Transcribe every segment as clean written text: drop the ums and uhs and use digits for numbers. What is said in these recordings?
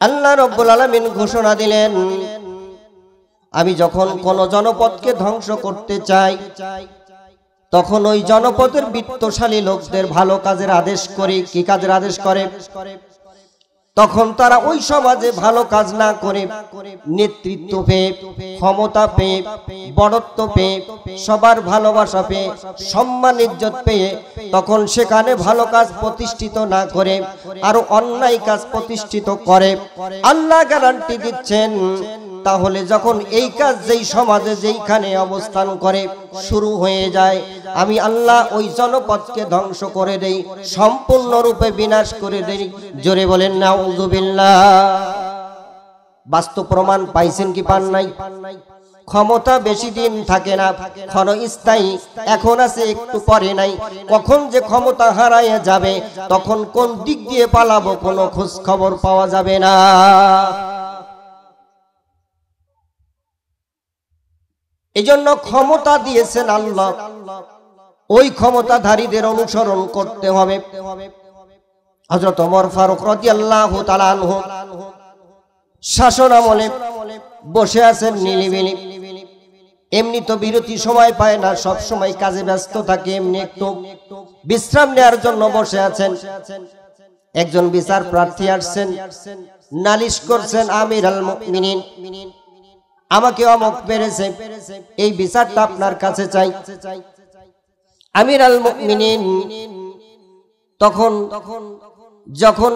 আল্লাহ রাব্বুল আলামিন ঘোষণা দিলেন, আমি যখন কোন জনপদকে ধ্বংস করতে চাই তখন ওই জনপদের বিত্তশালী লোকদের ভালো কাজের আদেশ করি। কি কাজের আদেশ করে? তখন তারা ওই সমাজে ভালো কাজ না করে নেতৃত্ব পেয়ে, ক্ষমতা পেয়ে, বড়ত্ব পেয়ে, সবার ভালোবাসা পেয়ে, সম্মান ইজ্জত পেয়ে তখন সেখানে ভালো কাজ প্রতিষ্ঠিত না করে আরো অন্যায় কাজ প্রতিষ্ঠিত করে। আল্লাহ গ্যারান্টি দিচ্ছেন, তাহলে যখন এই কাজ যেই সমাজে যেইখানে অবস্থান করে শুরু হয়ে যায়, আমি আল্লাহ ওই জনপদকে ধ্বংস করে দেই, সম্পূর্ণরূপে বিনাশ করে দেই। জোরে বলেন নাউযুবিল্লাহ। বাস্তব প্রমাণ পাইছেন কি পান নাই? ক্ষমতা বেশি দিন থাকে না, ক্ষণস্থায়ী। এখন আছে, একটু পরে নাই। কখন যে ক্ষমতা হারাইয়া যাবে, তখন কোন দিক দিয়ে পালাবো কোনো খোঁজ খবর পাওয়া যাবে না। এজন্য ক্ষমতা দিয়েছেন আল্লাহ, ওই ক্ষমতাধারীদের অনুসরণ করতে হবে। হযরত ওমর ফারুক রাদিয়াল্লাহু তাআলা আনহু শাসন আমলে বসে আছেন নিলিবিলি। এমনি তো বিরতি সময় পায় না, সব সময় কাজে ব্যস্ত থাকে, এমনি একটু বিশ্রাম নেওয়ার জন্য বসে আছেন। একজন বিচার প্রার্থী আসছেন, নালিশ করছেন, আমির আল মুমিনিন, আমাকে অমক পেরেছে, এই বিচারটা আপনার কাছে চাই। আমির আল মুমিনিন তখন যখন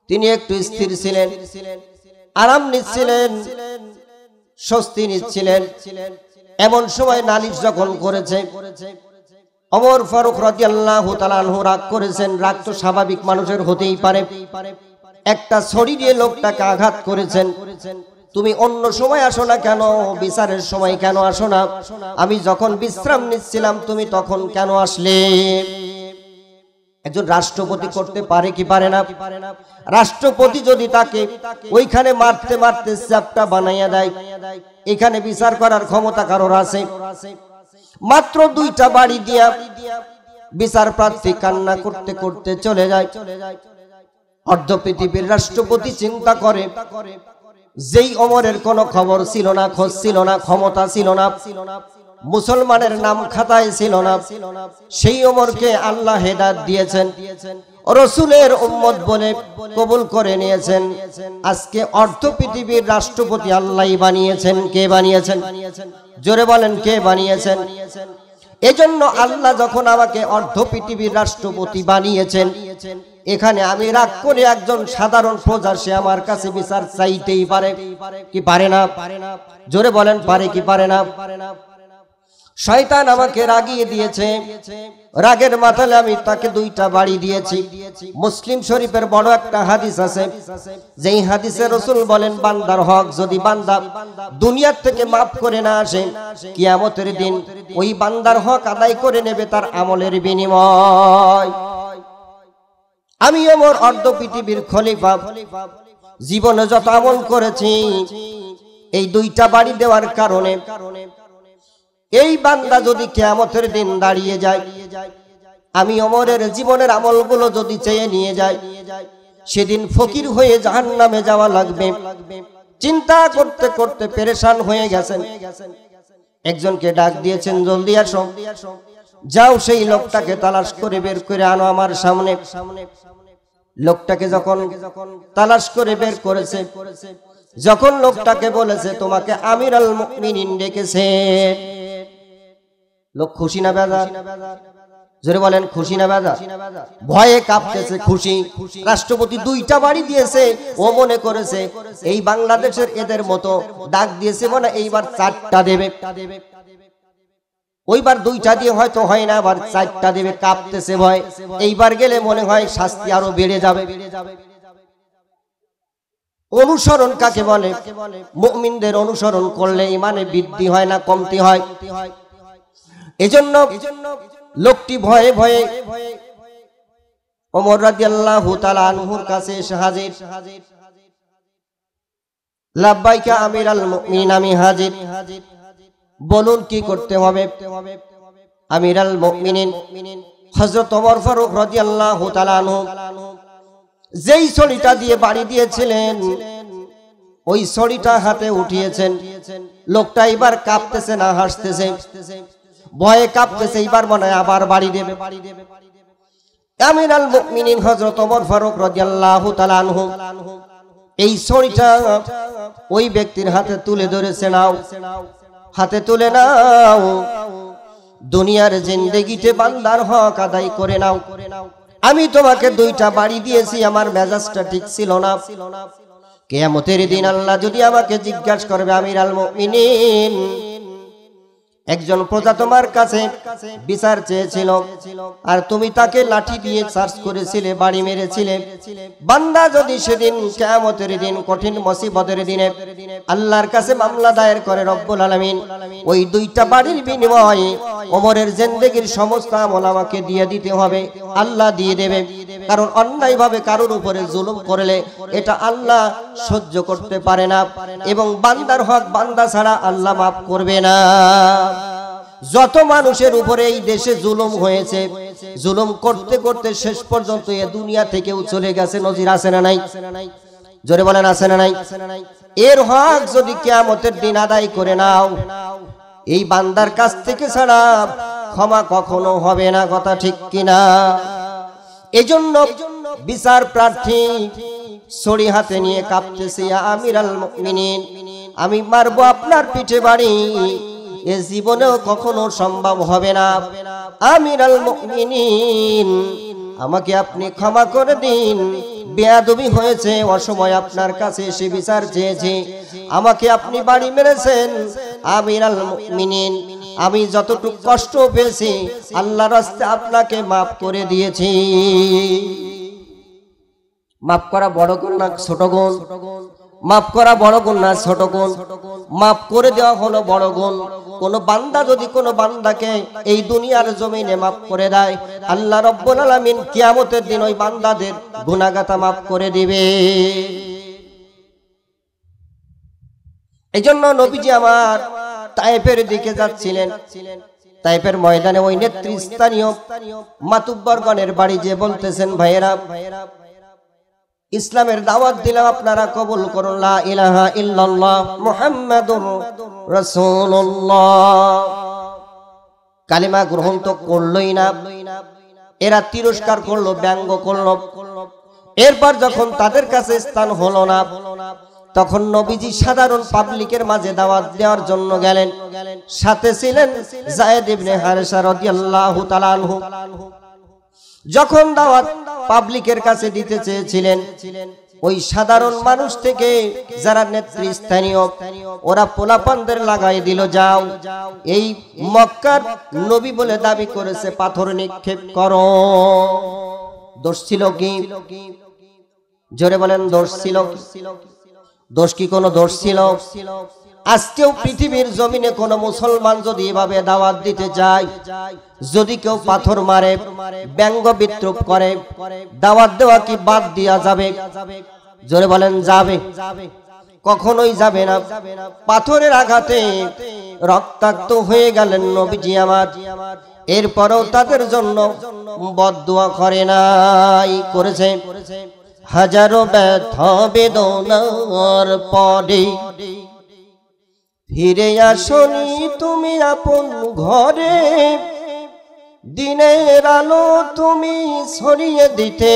তিনি একটু স্থির ছিলেন, আরাম নিচ্ছিলেন, স্বস্তি নিচ্ছিলেন, এমন সময় নালিশ যখন করেছে, ওমর ফারুক রাদিয়াল্লাহু তাআলা আনহু রাগ করেছেন। রাগ তো স্বাভাবিক, মানুষের হতেই পারে। একটা ছড়ি দিয়ে লোকটাকে আঘাত করেছেন। তুমি অন্য সময় আসো না কেন? বিচারের সময় কেন আসো না? আমি যখন বিশ্রাম নিচ্ছিলাম তুমি তখন কেন আসলে? একজন রাষ্ট্রপতি করতে পারে কি পারে না? রাষ্ট্রপতি যদি তাকে ওইখানে মারতে মারতে চ্যাপ্টা বানাইয়া দেয়, এখানে বিচার করার ক্ষমতা কারোর আছে? মাত্র দুইটা বাড়ি দিয়া বিচার প্রার্থী কান্না করতে করতে চলে যায়। অর্ধ পৃথিবীর রাষ্ট্রপতি চিন্তা করে, যেই ওমরের কোনো খবর ছিল না, খোঁজ ছিল না, ক্ষমতা ছিল না, মুসলমানের নাম খাতায় ছিল না, সেই ওমরকে আল্লাহ হেদায়েত দিয়েছেন, রাসূলের উম্মত বলে কবুল করে নিয়েছেন। আজকে অর্ধ পৃথিবীর রাষ্ট্রপতি আল্লাহই বানিয়েছেন। কে বানিয়েছেন? জোরে বলেন, কে বানিয়েছেন? এজন্য আল্লাহ যখন আমাকে অর্ধ পৃথিবীর রাষ্ট্রপতি বানিয়েছেন, এখানে আমি রাগ করে একজন সাধারণ প্রজা, সে আমার কাছে বিচার চাইতেই পারে কি পারে না? জোরে বলেন, পারে কি পারে না? শয়তান আমাকে রাগিয়ে দিয়েছে, রাগের মাথায় আমি তাকে দুইটা বাড়ি দিয়েছি। মুসলিম শরীফের বড় একটা হাদিস আছে, যেই হাদিসে রাসূল বলেন, বান্দার হক যদি বান্দা দুনিয়ার থেকে মাফ করে না আসে, কিয়ামতের দিন ওই বান্দার হক আদায় করে নেবে তার আমলের বিনিময়। আমি ওমর অর্ধ পৃথিবীর খলিফা, জীবনে যত আমল করেছি এই দুইটা বাড়ি দেওয়ার কারণে। এই বান্দা যদি কিয়ামতের দিন দাঁড়িয়ে যায়, আমি ওমরের জীবনের আমলগুলো যদি চেয়ে নিয়ে যায়, সেদিন ফকির হয়ে জাহান্নামে যাওয়া লাগবে। চিন্তা করতে করতে পেরেশান হয়ে গেছেন। একজনকে ডাক দিয়েছেন, জলদি আসো, যাও সেই লোকটাকে তালাশ করে বের করে আনো আমার সামনে। লোকটাকে যখন তালাশ করে বের করেছে, যখন লোকটাকে বলেছে, তোমাকে আমির আল মুমিনিন ডেকেছে, লোক খুশি না বেজার? জোরে বলেন, খুশি না বেজার? ভয়ে কাঁপতেছে। খুশি। রাষ্ট্রপতি দুইটা বাড়ি দিয়েছে, ও মনে করেছে এই বাংলাদেশের এদের মতো ডাক দিয়েছে মানে এইবার চারটা দেবে। ওইবার দুইটা দিয়ে হয়তো হয় না, আবার চারটা দেবে। কাঁপতেছে ভয়, এইবার গেলে মনে হয় শাস্তি আরো বেড়ে যাবে। অনুসরণ কাকে বলে? মুমিনদের অনুসরণ করলে ইমানে বৃদ্ধি হয় না কমতি হয়। এজন্য লোকটি ভয়ে ভয়ে ওমর রাদিয়াল্লাহু তাআলা আনহুর কাছে এসে হাজির। লাব্বাইকা আমির আল মুমিনিন, আমি হাজির, বলুন কি করতে হবে? আমির আল মুমিনিন হযরত ওমর ফারুক রাদিয়াল্লাহু তাআলা আনহু যেই ছড়িটা দিয়ে বাড়ি দিয়েছিলেন ওই ছড়িটা হাতে উঠিয়েছেন। লোকটা এবার কাঁপতেছে না হাসতেছে, ভয়ে কাঁপতেছে, এবার মনে হয় আবার বাড়ি দেবে। আমিরুল মুমিনিন হযরত ওমর ফারুক রাদিয়াল্লাহু তাআলা আনহু এই ছড়িটা ওই ব্যক্তির হাতে তুলে ধরেছে, নাও, হাতে তুলে নাও, দুনিয়ার জিন্দেগিতে বান্দার হক আদায় করে নাও। আমি তোমাকে 2টা বাড়ি দিয়েছি, আমার মেজাজটা ঠিক ছিল না। কিয়ামতের দিন আল্লাহ যদি আমাকে জিজ্ঞাসা করবে, আমিরুল মুমিনিন, একজন প্রজা তোমার কাছে বিচার চেয়েছিল আর তুমি তাকে লাঠি দিয়ে চার্জ করেছিলে, বাড়ি মেরেছিলে। বান্দা যদি সেদিন কিয়ামতের দিন কঠিন মুসিবতের দিনে আল্লাহর কাছে মামলা দায়ের করে, রব্বুল আলামিন ওই 2টা বাড়ির বিনিময়ে ওমরের জিন্দেগীর সমস্ত আমল আমাকে দিয়ে দিতে হবে, আল্লাহ দিয়ে দেবে। কারণ অন্যায়ভাবে কারোর উপরে জুলুম করলে এটা আল্লাহ সহ্য করতে পারে না, এবং বান্দার হক বান্দা ছাড়া আল্লাহ মাফ করবে না। যত মানুষের উপরে এই দেশে জুলুম হয়েছে, জুলুম করতে করতে শেষ পর্যন্ত এই দুনিয়া থেকেও চলে গেছে, নজির আছে না নাই? জোরে বলেন আছে না নাই? এর হক যদি কিয়ামতের দিন আদায় করে নাও, এই বান্দার কাছ থেকে ছাড়া ক্ষমা কখনো হবে না, কথা ঠিক কিনা? এজন্য বিচার প্রার্থী ছড়ি হাতে নিয়ে কাঁপতেছে, আমিরুল মুমিনিন, আমি মারবো আপনার পিঠে বাড়ি, এ জীবনেও কখনো সম্ভব হবে না। আমিরুল মুমিনিন, আমাকে আপনি ক্ষমা করে দিন, বেয়াদবি হয়েছে, অসময় আপনার কাছে এসে বিচার চেয়েছি, আমাকে আপনি বাড়ি মেরেছেন। আমিরুল মুমিনিন, আমি যতটুকু কষ্ট পেয়েছি আল্লাহর রাস্তায় আপনাকে মাফ করে দিয়েছি। মাফ করা বড় গুণ না ছোট গুণ? মাফ করা বড় গুণ না ছোট গুণ? মাফ করে দেওয়া হলো বড় গুণ। কোন বান্দা যদি কোন বান্দাকে এই দুনিয়ার জমিনে মাফ করে দেয়, আল্লাহ রব্বুল আলামিন কিয়ামতের দিন ওই বান্দাদের গুনাহগাতা মাফ করে দিবে। এইজন্য নবীজি আমার তায়েফের দিকে যাচ্ছিলেন, তায়েফের ময়দানে ওই নেতৃস্থানীয় মাতুব্বরগণের বাড়ি যে বলতেছেন, ভাইয়েরা, ইসলামের দাওয়াত দিলাম, আপনারা কবুল করুন, লা ইলাহা ইল্লাল্লাহ মুহাম্মাদুর রাসূলুল্লাহ। কালিমা গ্রহণ তো করলই না, এরা তিরস্কার করলো, ব্যঙ্গ করলো। এরপর যখন তাদের কাছে স্থান হলো না, তখন নবীজি সাধারণ পাবলিকের মাঝে দাওয়াত দেওয়ার জন্য গেলেন। সাথে ছিলেন যায়েদ ইবনে হারেসা রাদিয়াল্লাহু তাআলা আনহু। যখন দাওয়াত পাবলিকের কাছে দিতে চেয়েছিলেন, ওই সাধারণ মানুষ থেকে যারা নেতৃস্থানীয়, ওরা পোলাপানদের লাগাই দিল, যাও, এই মক্কার নবী বলে দাবি করেছে, পাথর নিক্ষেপ করো। দোষ ছিল কি? জোরে বলেন, দোষ ছিল? দোষ কি কোনো দোষ ছিল? আজকেও পৃথিবীর জমিনে কোন মুসলমান যদি এভাবে দাওয়াত দিতে যায়, যদি কেউ পাথর মারে, ব্যঙ্গ বিদ্রুপ করে, দাওয়াত দেওয়া কি বাদ দেওয়া যাবে? জোরে বলেন, যাবে? কখনোই যাবে না। পাথরের আঘাতে রক্তাক্ত হয়ে গেলেন নবীজি আমার, এরপরও তাদের জন্য বদদুয়া করে নাই, করেছে। হাজারো ব্যথা বেদনার পরে ফিরে আসনি তুমি আপন ঘরে, দিনের আলো তুমি ছড়িয়ে দিতে,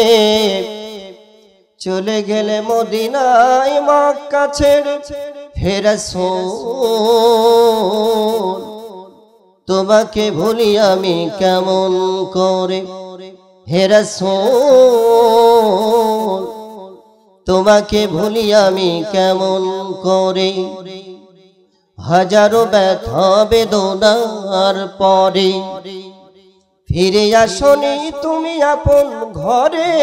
চলে গেলে মদিনায় মক্কা ছেড়ে। হে রাসূল, তোমাকে ভুলি আমি কেমন করে? হে রাসূল, তোমাকে ভুলি আমি কেমন করে? হাজারো ব্যথা বেদনার পরে ফিরে আসনি তুমি আপন ঘরে,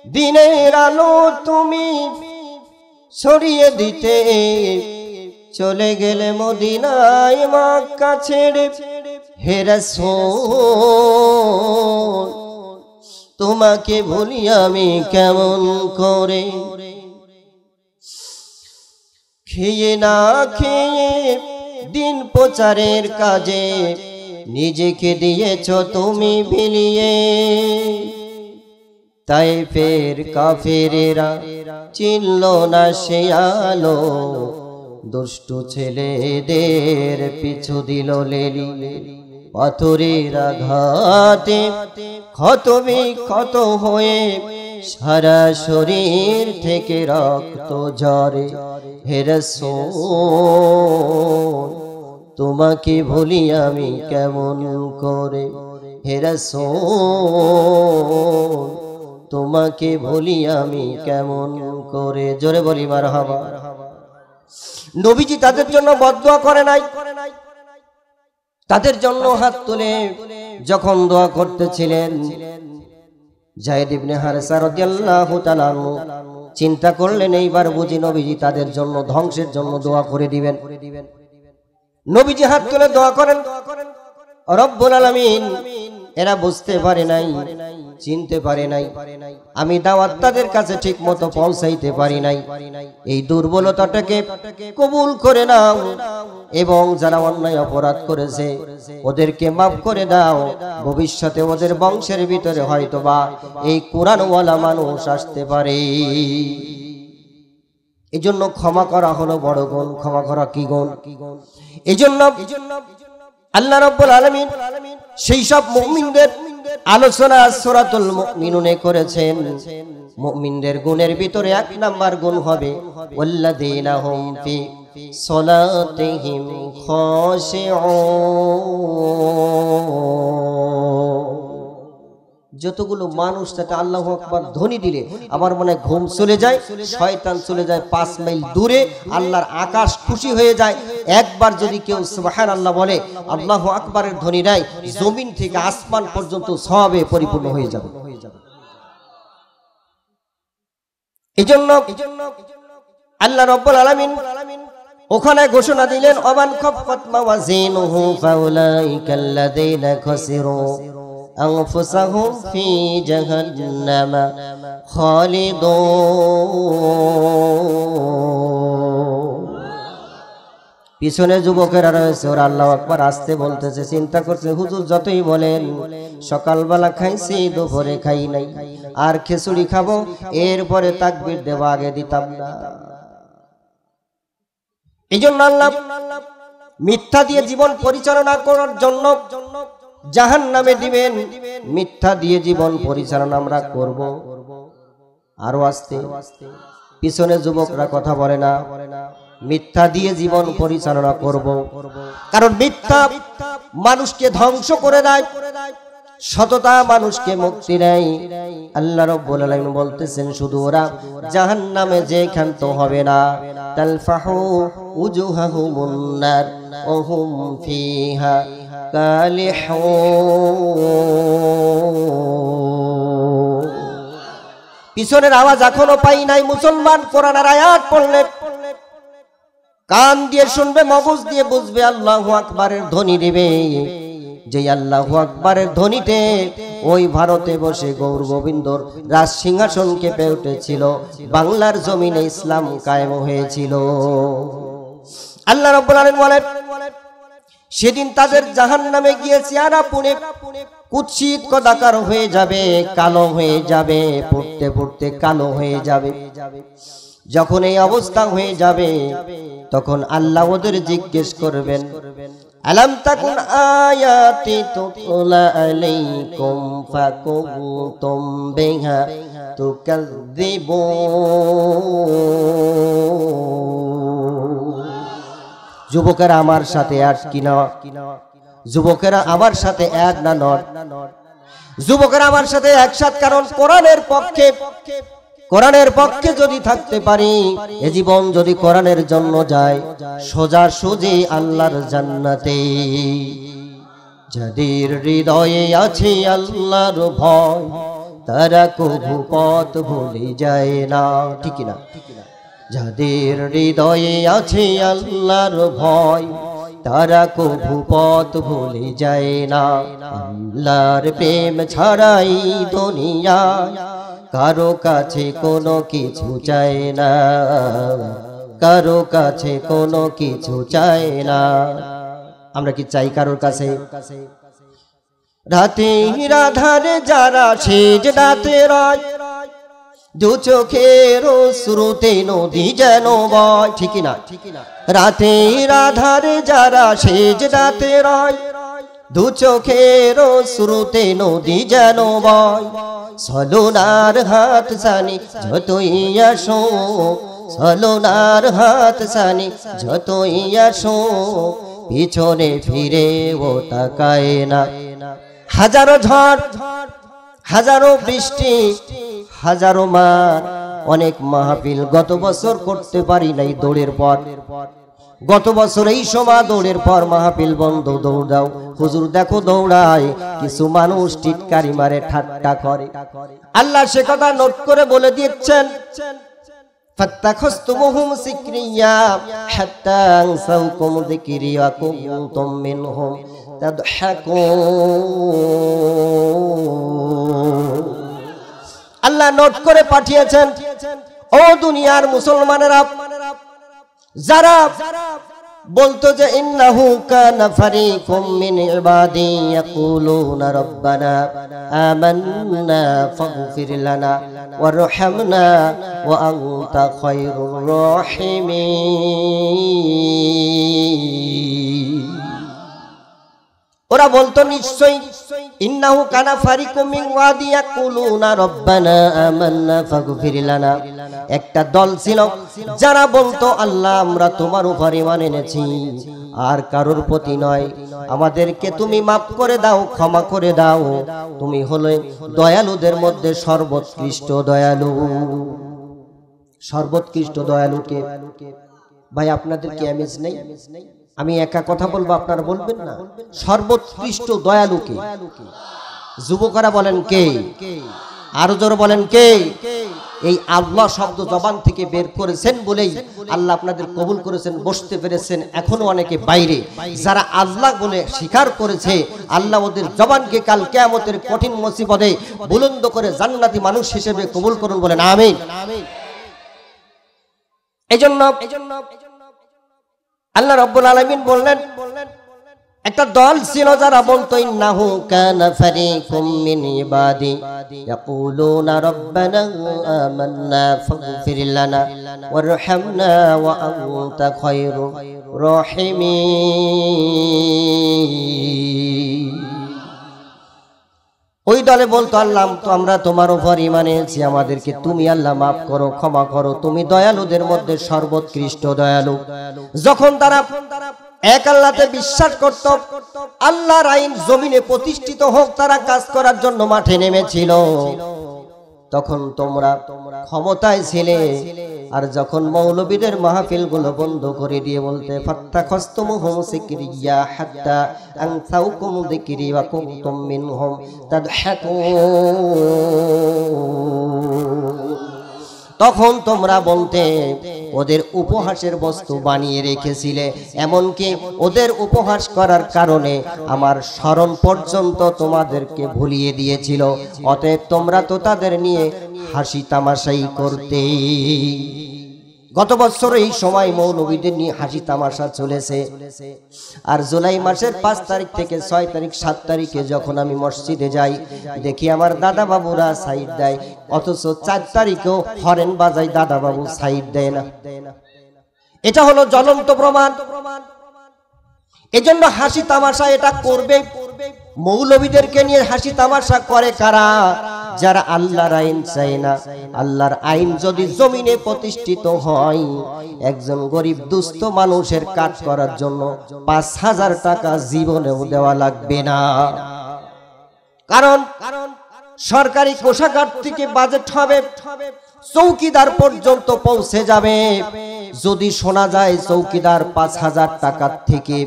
দিনের আলো তুমি ছড়িয়ে দিতে, চলে গেলে মদিনায় মক্কা ছেড়ে। হে রাসূল, তোমাকে ভুলি আমি কেমন করে? খেয়ে না খেয়ে দিন প্রচারের কাজে নিজেকে দিয়েছ তুমি বিলিয়ে, তাইফের কাফেরেরা চিনল না সে আলো, দুষ্টু ছেলেদের পিছু দিল লেলি। পাথরের আঘাতে ক্ষত বিক্ষত হয়ে সারা শরীর থেকে রক্ত ঝরে। হে রাসূল তোমাকে ভুলি আমি কেমন করে, হে রাসূল তোমাকে ভুলি আমি কেমন করে। জোরে বলি মারহাবা। নবীজি তাদের জন্য বদদোয়া করে নাই, তাদের জন্য হাত তুলে যখন দোয়া করতেছিলেন, যায়েদ ইবনে হারেসা রাদিয়াল্লাহু তাআলা চিন্তা করলেন এইবার বুঝি নবীজি তাদের জন্য ধ্বংসের জন্য দোয়া করে দিবেন। নবীজি হাত তুলে দোয়া করেন, রব্বুল আলামিন এরা বুঝতে পারে নাই, চিনতে পারে নাই, আমি দাওয়াত তাদের কাছে ঠিক মতো পৌঁছাইতে পারি নাই, এই দুর্বলতাটাকে কবুল করে নাও এবং যারা অন্যায় অপরাধ করেছে ওদেরকে মাফ করে দাও। ভবিষ্যতে ওদের বংশের ভিতরে হয়তোবা এই কোরআনওয়ালা মানুষ আসতে পারে। এই জন্য ক্ষমা করা হলো বড় গুণ। ক্ষমা করা কি গুণ? এই জন্য আল্লাহ রাব্বুল আলামিন সেই সব মুমিনদের আলোচনা সূরাতুল মুমিনুনে করেছেন। মুমিনদের গুণের ভিতরে এক নাম্বার গুণ হবে ওয়াল্লাযীনা হুম ফি সলাতিহিম খাশিউন। যতগুলো মানুষ তাতে আল্লাহু আকবার ধ্বনি দিলে আমার মনে ঘুম চলে যায়, শয়তান চলে যায় 5 মাইল দূরে, আল্লাহর আকাশ খুশি হয়ে যায়। একবার যদি কেউ সুবহানাল্লাহ বলে, আল্লাহু আকবারের ধ্বনি দেয়, জমিন থেকে আসমান পর্যন্ত সওয়াবে পরিপূর্ণ হয়ে যাবে। এজন্য আল্লাহ রাব্বুল আলামিন ওখানে ঘোষণা দিলেন, ওমান খাফাত মাওয়াজিনুহু ফাউলাইকাল্লাযীনা খাসিরু আনফুসাহুম ফি জাহান্নাম খালিদুন। পিছনে যুবকেরা রয়েছে, ওরা আল্লাহু আকবার আসতে বলতেছে, চিন্তা করছে হুজুর যতই বলেন সকালবেলা খাইছি, দুপুরে খাই নাই, আর খিচুড়ি খাবো, এরপরে তাকবীর দেওয়া আগে দিতাম না। এই জন্য আল্লাহ মিথ্যা দিয়ে জীবন পরিচালনা করার জন্য জাহান্নামে দিবেন। মিথ্যা দিয়ে জীবন পরিচালনা আমরা করব। আরো আস্তে, পিছনে যুবকরা কথা বলে না, মিথ্যা দিয়ে জীবন পরিচালনা করব, কারণ মিথ্যা মানুষকে ধ্বংস করে দেয়, সততা মানুষকে মুক্তি দেয়। আল্লাহ রাব্বুল আলামিন বলতেছেন শুধু ওরা জাহান্নামে যে ক্ষান্ত হবে না, তালফাহু উজুহাহুমুন নার ওয়া হুম ফিহা কালিহুন। পিছনের আওয়াজ এখনো পাই নাই। মুসলমান কোরআনের আয়াত পড়লে কান দিয়ে শুনবে, মগজ দিয়ে বুঝবে, আল্লাহু আকবারের ধ্বনি দিবে। যে আল্লাহু আকবারের ধ্বনিতে ওই ভারতে বসে গৌর গোবিন্দর রাজ সিংহাসন কেঁপে উঠেছিল, বাংলার জমিনে ইসলাম কায়েম হয়েছিল। আল্লাহ রাব্বুল আলামিন বলেন, সেদিন তাদের জাহান্নামে গিয়ে চেহারা পুড়ে কুৎসিত কদাকার হয়ে যাবে, কালো হয়ে যাবে, পড়তে পড়তে কালো হয়ে যাবে। যখন এই অবস্থা হয়ে যাবে তখন আল্লাহ ওদের জিজ্ঞেস করবেন, আলাম তাকুন আয়াতি তুতলা আলাইকুম ফাকুনতুম বিহা তুকাযযিবুন। যুবকেরা আমার সাথে এক কিনা, যুবকেরা আমার সাথে এক না নয়, যুবকেরা আমার সাথে একসাথ, কারণ কোরআনের পক্ষে যদি থাকতে পারি, এ জীবন যদি কোরআনের জন্য যায়, সোজা সুজি আল্লাহর জান্নাতে। যাদের হৃদয়ে আছে আল্লাহর ভয়, তারা কবু পথ ভুলে যায় না, ঠিক না? যাদের হৃদয়ে আছে আল্লাহর ভয়, তারা কবু পথ ভুলে যায় না। আল্লাহর প্রেম ছাড়াই দুনিয়ায় কারো কাছে কোনো কিছু চায় না, কারো কাছে কোনো কিছু চায় না। আমরা কি চাই কারোর কাছে? রাতের আধারে যারা সেজদাতে রয়, দু চোখের শ্রুতে নদী যেন বয়। ঠিক না? রাতের আধারে যারা সেজদাতে রয়, দু চোখের শ্রুতে নদী যেন বয়। সলোনার হাত সানি যতই আসো, সলোনার হাত সানি যতই আসো, পিছনে ফিরে ও তাকায় না। হাজারো ঝড়, হাজারো বৃষ্টি, হাজারো মার, অনেক মাহফিল গত বছর করতে পারি নাই দৌড়ের পর। গত বছর এই সময় দৌড়ের পর মাহফিল বন্ধ, দৌড় দাও হুজুর দেখো দৌড়ায়। কিছু মানুষ টিটকারি মারে, ঠাট্টা করে। আল্লাহ সে কথা নোট করে বলে দিচ্ছেন, ফাত্তাখাসতুমুহুম সিকরিয়া হাত্তা আনসাউকুম যিকরি ওয়া কুনতুম মিনহুম তাদহাকুন। আল্লাহ নোট করে পাঠিয়েছেন, ও দুনিয়ার মুসলমানেরা, যারা বলতো যে ইন্নাহু কানা ফারিকুম মিন ইবাদি ইয়াকুলুনা রাব্বানা আমান্না ফাগফির লানা ওয়ারহামনা ওয়া আনতা খায়রুর রাহিমিন। ওরা বলতো নিশ্চয়ই, ইন্নাহু কানা ফারিকুম মিন ওয়াদি ইয়াকুলুনা রাব্বানা আমান্না ফাগফির লানা। একটা দল ছিল যারা বলতো আল্লাহ আমরা তোমার উপর ঈমান এনেছি, আর কারোর প্রতি নয়, আমাদেরকে তুমি মাফ করে দাও, ক্ষমা করে দাও, তুমি হলে দয়ালুদের মধ্যে সর্বোৎকৃষ্ট দয়ালু। সর্বোৎকৃষ্ট দয়ালুকে ভাই আপনাদের কি আমেজ নেই? আমি একা কথা বলবো, আপনারা বলবেন না? সর্বোৎকৃষ্ট দয়ালুকে যুবকরা বলেন কে? আরো জোরে বলেন কে? এই আল্লাহ শব্দ জবান থেকে বের করেছেন বলেই আল্লাহ আপনাদের কবুল করেছেন, বসতে পেরেছেন। এখনো অনেকে বাইরে যারা আল্লাহ বলে স্বীকার করেছে, আল্লাহ ওদের জবানকে কাল কিয়ামতের কঠিন মুসিবতে বুলন্দ করে জান্নাতি মানুষ হিসেবে কবুল করুন, বলেন আমিন। এজন্য আল্লাহ রাব্বুল আলামিন বললেন, একটা দল ছিল যারা বলতো ইন্নাহু কানা ফারিকুম মিন ইবাদি ইয়াকুলুনা রাব্বানা আমান্না ফাগফির লানা ওয়ারহামনা ওয়া আনতা খায়রুর রাহিমিন। ওই দলে বলতো আল্লাহ তো আমরা তোমার উপর ঈমান এনেছি, আমাদেরকে তুমি আল্লাহ মাফ করো, ক্ষমা করো, তুমি দয়ালুদের মধ্যে সর্বোৎকৃষ্ট দয়ালু। যখন তারা এক আল্লাহতে বিশ্বাস করত, আল্লাহর আইন জমিনে প্রতিষ্ঠিত হোক, তারা কাজ করার জন্য মাঠে নেমেছিল, তখন তোমরা ক্ষমতায় ছিলে। আর যখন মৌলবীদের মাহফিল গুলো বন্ধ করে দিয়ে বলতে ফাত্তাখাসতুমুহুম সিকরিয়া হাত্তা আনসাউকুম যিকরি ওয়া কুনতুম মিনহুম তাদহাকুন, তখন তোমরা বলতে ওদের উপহাসের বস্তু বানিয়ে রেখেছিলে, এমনকি ওদের উপহাস করার কারণে আমার স্মরণ পর্যন্ত তোমাদেরকে ভুলিয়ে দিয়েছিল। অতএব তোমরা তো তাদের নিয়ে হাসি তামাশাই করতে। গত বছর এই সময় মৌলবীদের নিয়ে হাসি তামাশা চলেছে। আর জুলাই মাসের 5 তারিখ থেকে 6 তারিখ 7 তারিখে যখন আমি মসজিদে যাই, দেখি আমার দাদা বাবুরা সাইড দেয়, অথচ 4 তারিখেও হরেন বাজাই দাদা বাবু সাইড দেয় না। এটা হলো জ্বলন্ত প্রমাণ। এজন্য হাসি তামাশা এটা করবে। মৌলবীদেরকে নিয়ে হাসি তামাশা করে কারা? যারা আল্লাহর আইন চায় না। আল্লাহর আইন যদি জমিনে প্রতিষ্ঠিত হয়, একজন গরিব দুস্থ মানুষের কাজ করার জন্য 5000 টাকা জীবনেও দেওয়া লাগবে না। কারণ সরকারি কোষাগার থেকে বাজেট হবে, চৌকিদার পর্যন্ত পৌঁছে যাবে। যদি শোনা যায় চৌকিদার 5000 টাকার থেকে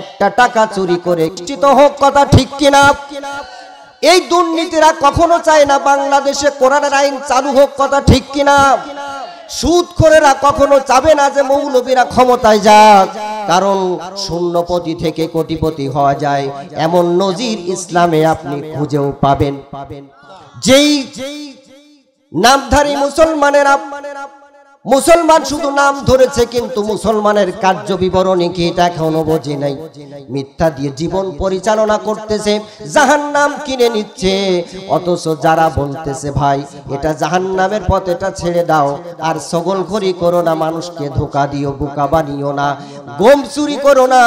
একটা টাকা চুরি করে প্রতিষ্ঠিত হোক, কথা ঠিক কিনা? এই দুর্নীতিরা কখনো চায় না বাংলাদেশে কোরআনের আইন চালু হোক, কথা ঠিক কিনা? সুদখোরেরা কখনো চাবে না যে মৌলবীরা ক্ষমতায় যাক, কারণ শূন্যপতি থেকে কোটিপতি হওয়া যায় এমন নজির ইসলামে আপনি খুঁজেও পাবেন। যেই নামধারী মুসলমানেরা মুসলমান শুধু নাম ধরেছে, কিন্তু মুসলমানের কার্য বিবরণী কি এটা এখনো বোঝে নাই। মিথ্যা দিয়ে জীবন পরিচালনা করতেছে, জাহান্নাম কিনে নিচ্ছে। অথচ যারা বলতেছে ভাই এটা জাহান্নামের পথ, এটা ছেড়ে দাও, আর ছগলখড়ি করো না, মানুষকে ধোঁকা দিও, বোকা বানিও না, গম চুরি করো না,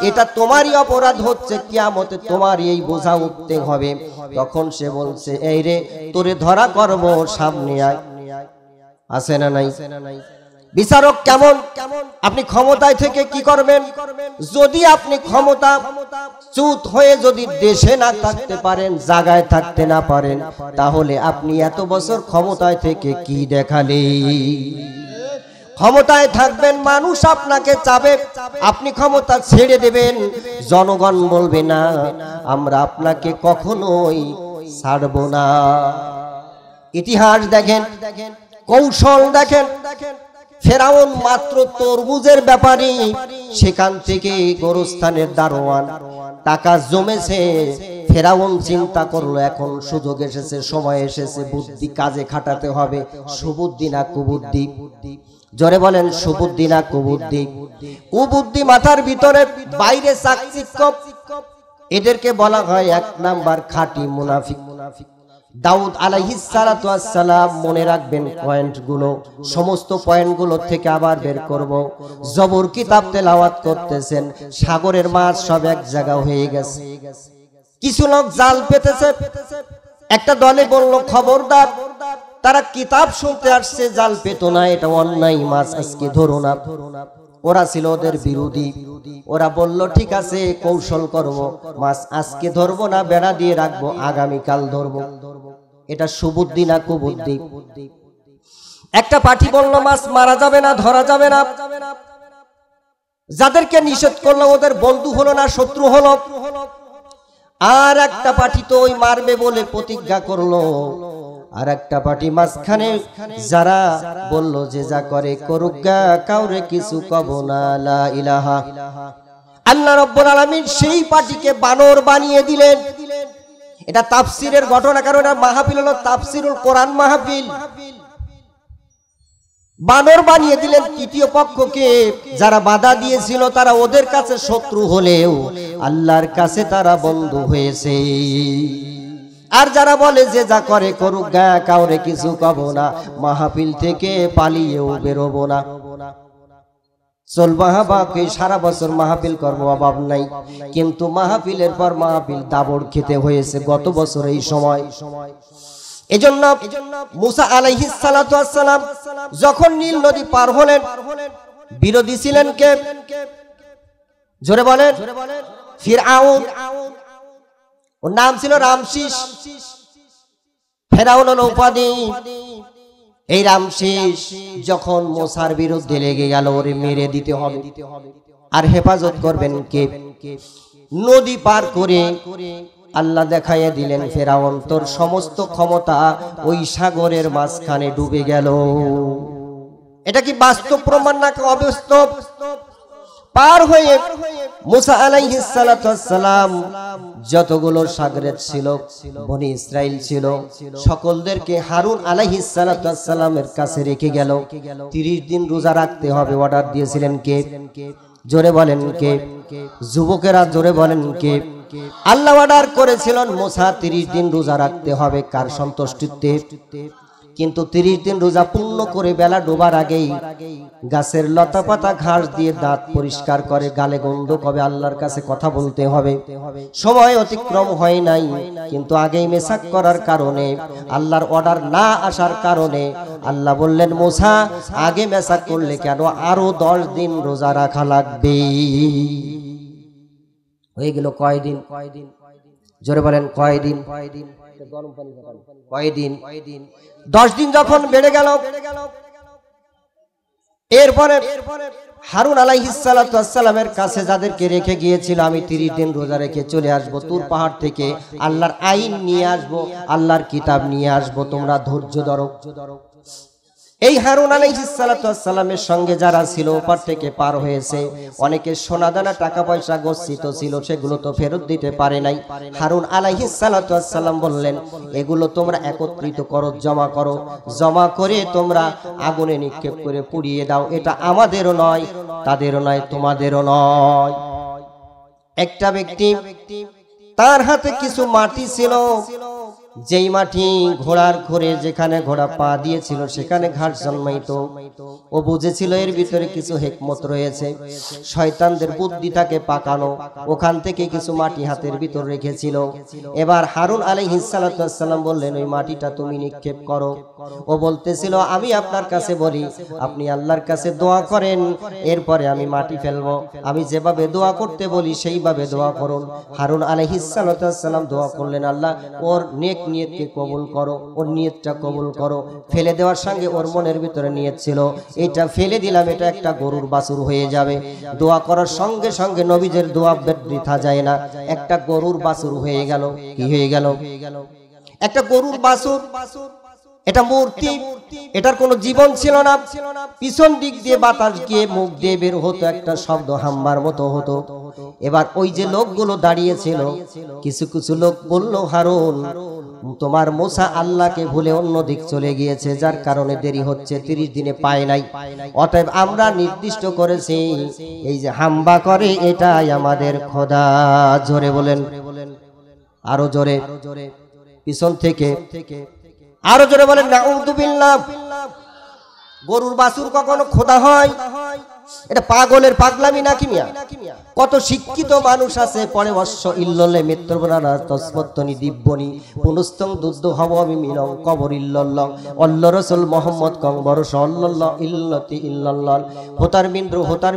এটা তোমারই অপরাধ হচ্ছে, কিয়ামতে তোমার এই বোঝা উঠতে হবে। তখন সে বলছে এই রে তোরে ধরা করব, সামনে আয়। আছে না নাই? বিচারক কেমন? আপনি ক্ষমতায় থেকে কি করবেন? যদি আপনি ক্ষমতা চ্যুত হয়ে যদি দেশে না থাকতে পারেন, জায়গায় থাকতে না পারেন, তাহলে আপনি এত বছর ক্ষমতায় থেকে কি দেখালেন? ক্ষমতায় থাকবেন, মানুষ আপনাকে চাবে, আপনি ক্ষমতা ছেড়ে দেবেন, জনগণ বলবে না আমরা আপনাকে কখনোই ছাড়ব না। ইতিহাস দেখেন, কৌশল দেখেন। ফেরাউন মাত্র তরমুজের ব্যাপারী, সেখান থেকে গোরস্থানের দারোয়ান, টাকা জমেছে। ফেরাউন চিন্তা করলো এখন সুযোগ এসেছে, সময় এসেছে, বুদ্ধি কাজে খাটাতে হবে। সুবুদ্ধি না কুবুদ্ধি? জোরে বলেন, সুবুদ্ধি না কুবুদ্ধি? কুবুদ্ধি মাথার ভিতরে, বাইরে চাকচিক্য। এদেরকে বলা হয় এক নাম্বার খাঁটি মুনাফিক। দাউদ আলাইহিস সালাতু ওয়াস সালাম, মনে রাখবেন পয়েন্টগুলো, সমস্ত পয়েন্টগুলো থেকে আবার বের করব। জবর কিতাব তেলাওয়াত করতেছেন, সাগরের মাছ সব এক জায়গা হয়ে গেছে। কিছু লোক জাল পেতেছে, একটা দলে বলল খবরদার, তারা কিতাব শুনতে আসছে, জাল পেত না, এটা অন্যায়, মাছ আজকে ধরো না। ওরা ছিল ওদের বিরোধী। ওরা বলল ঠিক আছে, কৌশল করব, মাছ আজকে ধরবো না, বেড়া দিয়ে রাখবো, আগামীকাল ধরবো। এটা সুবুদ্ধি না কুবুদ্ধি? একটা পাঠি বলল মাছ মারা যাবে না, ধরা যাবে না। যাদেরকে নিষেধ করলো ওদের বন্ধু হলো না শত্রু হলো। আর একটা পাঠি তো ওই মারবে বলে প্রতিজ্ঞা করলো। আর একটা পার্টি মাঝখানে যারা বলল যে যা করে করুক গা, কাউরে কিছু কব না, লা ইলাহা। আল্লাহ রাব্বুল আলামিন সেই পার্টিকে বানর বানিয়ে দিলেন। এটা তাফসীরের ঘটনা, কারণ এটা মাহফিল হলো তাফসীরুল কোরআন মাহফিল। বানর বানিয়ে দিলেন তৃতীয় পক্ষকে। যারা বাধা দিয়েছিল তারা ওদের কাছে শত্রু হলেও আল্লাহর কাছে তারা বন্ধু হয়েছে। আর যারা বলে যে যা করে করুক গা, কাউরে কিছু কব না, মাহফিল থেকে পালিয়েও বেরোবো না, চলবা বাকি সারা বছর মাহফিল করবো, অভাব নাই। কিন্তু মাহফিলের পর মাহফিল দাবড় খেতে হয়েছে গত বছর এই সময়। এজন্য মুসা আলাইহিস সালাতু ওয়াস সালাম যখন নীল নদী পার হলেন, বিরোধী ছিলেন কে? জোরে বলেন, ফিরআউন। ওর নাম ছিল রামসিস, ফেরাউন উপাধি। এই রামসিস যখন মুসার বিরুদ্ধে লেগে গেল, ওরে মেরে দিতে হবে। আর হেফাজত করবেন কে? নদী পার করে আল্লাহ দেখাইয়া দিলেন ফেরাউন তোর সমস্ত ক্ষমতা ওই সাগরের মাঝখানে ডুবে গেল। এটা কি বাস্তব প্রমাণ নাকি অবাস্তব? পার হয়ে মুসা আলাইহিস সালাতু ওয়াস সালাম যতগুলো সাগরের ছিল, বনি ইসরাইল ছিল, সকলদেরকে হারুন আলাইহিস সালাতু ওয়াস সালামের কাছে রেখে গেল। 30 দিন রোজা রাখতে হবে অর্ডার দিয়েছিলেন কে? জোরে বলেন কে? যুবকেরা জোরে বলেন কে? আল্লাহ অর্ডার করেছিলেন মুসা 30 দিন রোজা রাখতে হবে, কার সন্তুষ্টিতে? কিন্তু 30 দিন রোজা পূর্ণ করে বেলা ডোবার আগেই গাছের লতা পাতা ঘাস দিয়ে দাঁত পরিষ্কার করে গালে গন্ধ কবে আল্লাহর কাছে কথা বলতে হবে। সময় অতিক্রম হয় নাই, কিন্তু আগেই মেসাক করার কারণে, আল্লাহর অর্ডার না আসার কারণে আল্লাহ বললেন মুসা আগে মেসাক করলে কেন, আরো 10 দিন রোজা রাখা লাগবে। হয়ে গেল কয়দিন? জোরে বলেন কয়দিন? কয়দিন? 10 দিন যখন বেড়ে গেল, এরপরে হারুন আলাইহিস সালাতু ওয়াস সালামের কাছে যাদেরকে রেখে গিয়েছিল আমি 30 দিন রোজা রেখে চলে আসব, তুর পাহাড় থেকে আল্লাহর আইন নিয়ে আসব, আল্লাহর কিতাব নিয়ে আসব, তোমরা ধৈর্য ধরো। এই হারুন আলাইহিস সালাতু ওয়াস সালামের সঙ্গে যারা ছিল ওপার থেকে পার হয়েছে, অনেকে সোনাদানা টাকা পয়সা গচ্ছিত ছিল, সেগুলো তো ফেরত দিতে পারে নাই। হারুন আলাইহিস সালাতু ওয়াস সালাম বললেন, এগুলো তোমরা একত্রিত করো, জমা করো, জমা করে তোমরা আগুনে নিক্ষেপ করে পুড়িয়ে দাও। এটা আমাদেরও নয়, তাদেরও নয়, তোমাদেরও নয়। একটা ব্যক্তি, তার হাতে কিছু মাটি ছিল, যেই মাটি ঘোড়ার ঘোরে যেখানে ঘোড়া পা দিয়েছিল সেখানে ঘাস জন্মাইতো। ও বুঝেছিল এর ভিতরে কিছু হিকমত রয়েছে, শয়তানদের বুদ্ধিটাকে পাকানো। ওখান থেকে কিছু মাটি হাতের ভিতর রেখেছিল। এবার হারুন আলাইহিস সালাতু ওয়াস সালাম বললেন, ওই মাটিটা তুমি নিক্ষেপ করো। ও বলতেছিল, আমি আপনার কাছে বলি, আপনি আল্লাহর কাছে দোয়া করেন, এরপরে আমি মাটি ফেলবো। আমি যেভাবে দোয়া করতে বলি সেইভাবে দোয়া করুন। হারুন আলাইহিস সালাতু ওয়াস সালাম দোয়া করলেন, আল্লাহ ওর নেক নিয়তকে কবুল করো, ওর নিয়তটা কবুল করো। ফেলে দেওয়ার সঙ্গে ওর মনের ভিতরে নিয়ত ছিল, এটা ফেলে দিলাম, এটা একটা গরুর বাছুর হয়ে যাবে। দোয়া করার সঙ্গে সঙ্গে নবীদের দোয়া বৃথা যায় না, একটা গরুর বাছুর হয়ে গেল। কি হয়ে গেল? একটা গরুর বাছুর। এটা মূর্তি, এটার কোনো জীবন ছিল না। পিছন দিক দিয়ে বাতাস গিয়ে মুখ দিয়ে বের হতো, একটা শব্দ হাম্বার মতো হতো। এবার ওই যে লোকগুলো দাঁড়িয়েছিল, কিছু কিছু লোক বলল, হারুন, তোমার মুসা আল্লাহকে ভুলে অন্য দিক চলে গিয়েছে, যার কারণে দেরি হচ্ছে, 30 দিনে পায় নাই। অতএব আমরা নির্দিষ্ট করেছি, এই যে হাম্বা করে এটাই আমাদের খোদা। জোরে বলেন, আরো জোরে, পিছন থেকে আরো জোরে বলেন, নাউযুবিল্লাহ। গরুর বাছুর কখনো খোদা হয়? এটা পাগলের পাগলামি নাকি মিয়া? কত শিক্ষিত মানুষ আছে, পরে অশ্ব ইল্ললে মিত্রবরানা তসপত্তনি দিব্যনি পুনস্তং দুদ্ধ হব আমি মিলং কবর ইল্লাল্লাহ আল্লাহ রাসূল মুহাম্মদ কং বরস আল্লাহ ইল্লাতি ইল্লাল্লাহ হোতার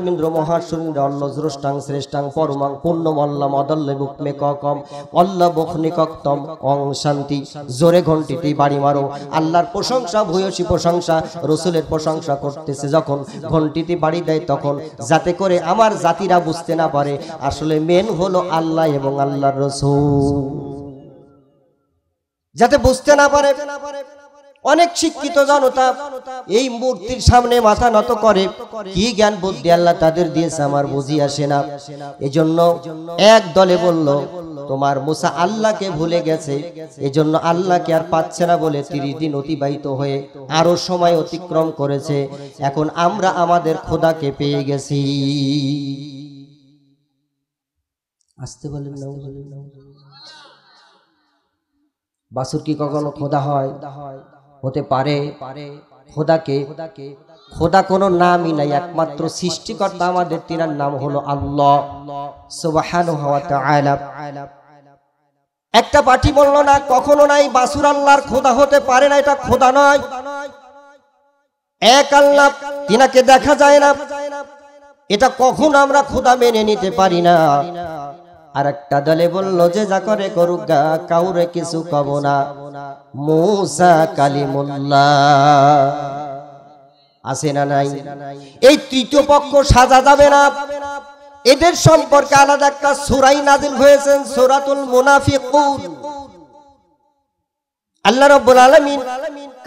মিন্দ্র মহাসুরিন্দ্র আল্লাহ জুরষ্টাং শ্রেষ্টাং পরমাং পুণ্যমল্লা মদল্লে বুকমে ককম আল্লাহ বখনিকক্তম অং শান্তি। জোরে ঘন্টিতে বাড়ি মারো। আল্লাহর প্রশংসা, ভূয়সী প্রশংসা, রসুলের প্রশংসা করতেছে যখন ঘন্টিতে বাড়ি দেয়, তখন যাতে করে আমার জাতিরা বুঝতে না পারে আসলে মেন হলো আল্লাহ এবং আল্লাহর রাসূল, যাতে বুঝতে না পারে। অনেক শিক্ষিত জনতা এই মূর্তির সামনে মাথা নত করে, কি জ্ঞান বুদ্ধি আল্লাহ তাদের দিয়েছে আমার বুঝি আসে না। এজন্য এক দলে বলল, তোমার মুসা আল্লাহকে ভুলে গেছে, এজন্য আল্লাহকে আর পাচ্ছে না বলে 30 দিন অতিবাহিত হয়ে আরো সময় অতিক্রম করেছে। এখন আমরা আমাদের খোদাকে পেয়ে গেছি। আসতে বলেন না। বাছুর কি কখনো খোদা হয়? হতে পারে। খোদা কোনো নামই নাই, একমাত্র সৃষ্টিকর্তা আমাদের, তিনার নাম হলো আল্লাহ সুবহানাহু ওয়া তাআলা। একটা পার্টি বলল না, কখনো নাই, বাছুর আল্লাহর খোদা হতে পারে না, এটা খোদা নয়। এক আল্লাহ, তিনাকে দেখা যায় না, এটা কখন আমরা খোদা মেনে নিতে পারি না। আর একটা দলে বলল যে যা করে করুক গা, কাউরে কিছু কব না, মুসা কালিমুল্লাহ। আছে না নাই? এই তৃতীয় পক্ষ সাজা যাবে না। এদের সম্পর্কে আলাদা একটা সূরা নাযিল হয়েছে, সূরাতুল মুনাফিকুন। আল্লাহ রাব্বুল আলামিন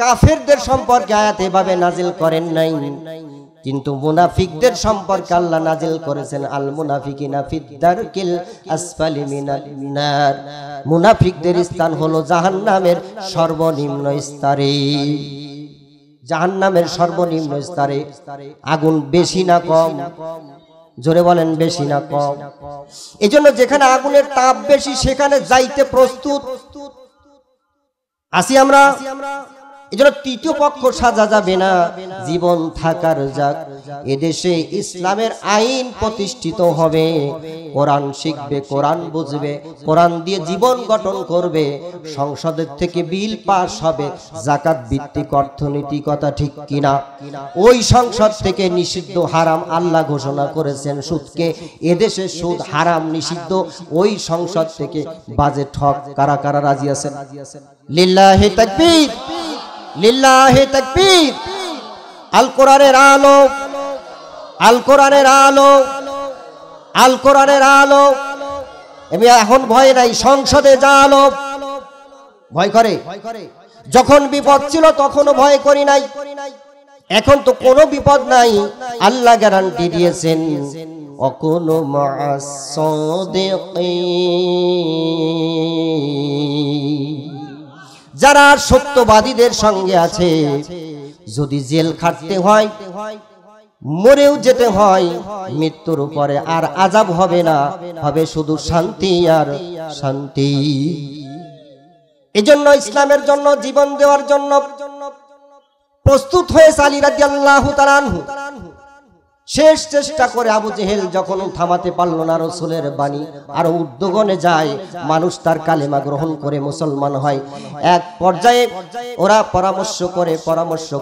কাফেরদের সম্পর্কে আয়াত এভাবে নাযিল করেন নাই, কিন্তু মুনাফিকদের সম্পর্কে আল্লাহ নাযিল করেছেন, আল মুনাফিকিনা ফিদ দারকিল আসফালি মিনান নার। মুনাফিকদের স্থান হলো জাহান্নামের সর্বনিম্ন স্তরে। জাহান্নামের সর্বনিম্ন স্তরে। আগুন বেশি না কম? জোরে বলেন, বেশি না কম? এজন্য যেখানে আগুনের তাপ বেশি সেখানে যাইতে প্রস্তুত আছি আমরা। এজন্য তৃতীয় পক্ষ সাজা যাবে না, জীবন থাকার যাক। এদেশে ইসলামের আইন প্রতিষ্ঠিত হবে, কোরআন শিখবে, কোরআন বুঝবে, কোরআন দিয়ে জীবন গঠন করবে। সংসদের থেকে বিল পাস হবে যাকাত ভিত্তিক অর্থনীতি, কথা ঠিক কিনা? ওই সংসদ থেকে নিষিদ্ধ হারাম আল্লাহ ঘোষণা করেছেন সুদকে, এদেশে সুদ হারাম নিষিদ্ধ। ওই সংসদ থেকে বাজেট হক। কারা কারা রাজি আছেন? লিল্লাহি তাকবীর, লিল্লাহি তাকবীর। আল কোরআনের আলো, আল কোরআনের আলো, আল কোরআনের আলো। আমি এখন ভয় নাই, সংসদে যা আলো। ভয় করে? যখন বিপদ ছিল তখনও ভয় করি নাই। এখন তো কোনো বিপদ নাই, আল্লাহ গ্যারান্টি দিয়েছেন অকুনু মা'আস সাদিকিন, যারা সত্যবাদীদের সঙ্গে আছে। যদি জেল খাটতে হয়, মরেও যেতে হয়, মৃত্যুর পরে আর আযাব হবে না, হবে শুধু শান্তি আর শান্তি। এজন্য ইসলামের জন্য জীবন দেওয়ার জন্য প্রস্তুত হয়েছে আলী রাদিয়াল্লাহু তাআলা আনহু। শেষ চেষ্টা করে আবু জেহেল যখন থামাতে পারল না রাসূলের বাণী, আর উদ্যোগনে যায়, মানুষ তার কালেমা গ্রহণ করে মুসলমান হয়। এক পর্যায়ে ওরা পরামর্শ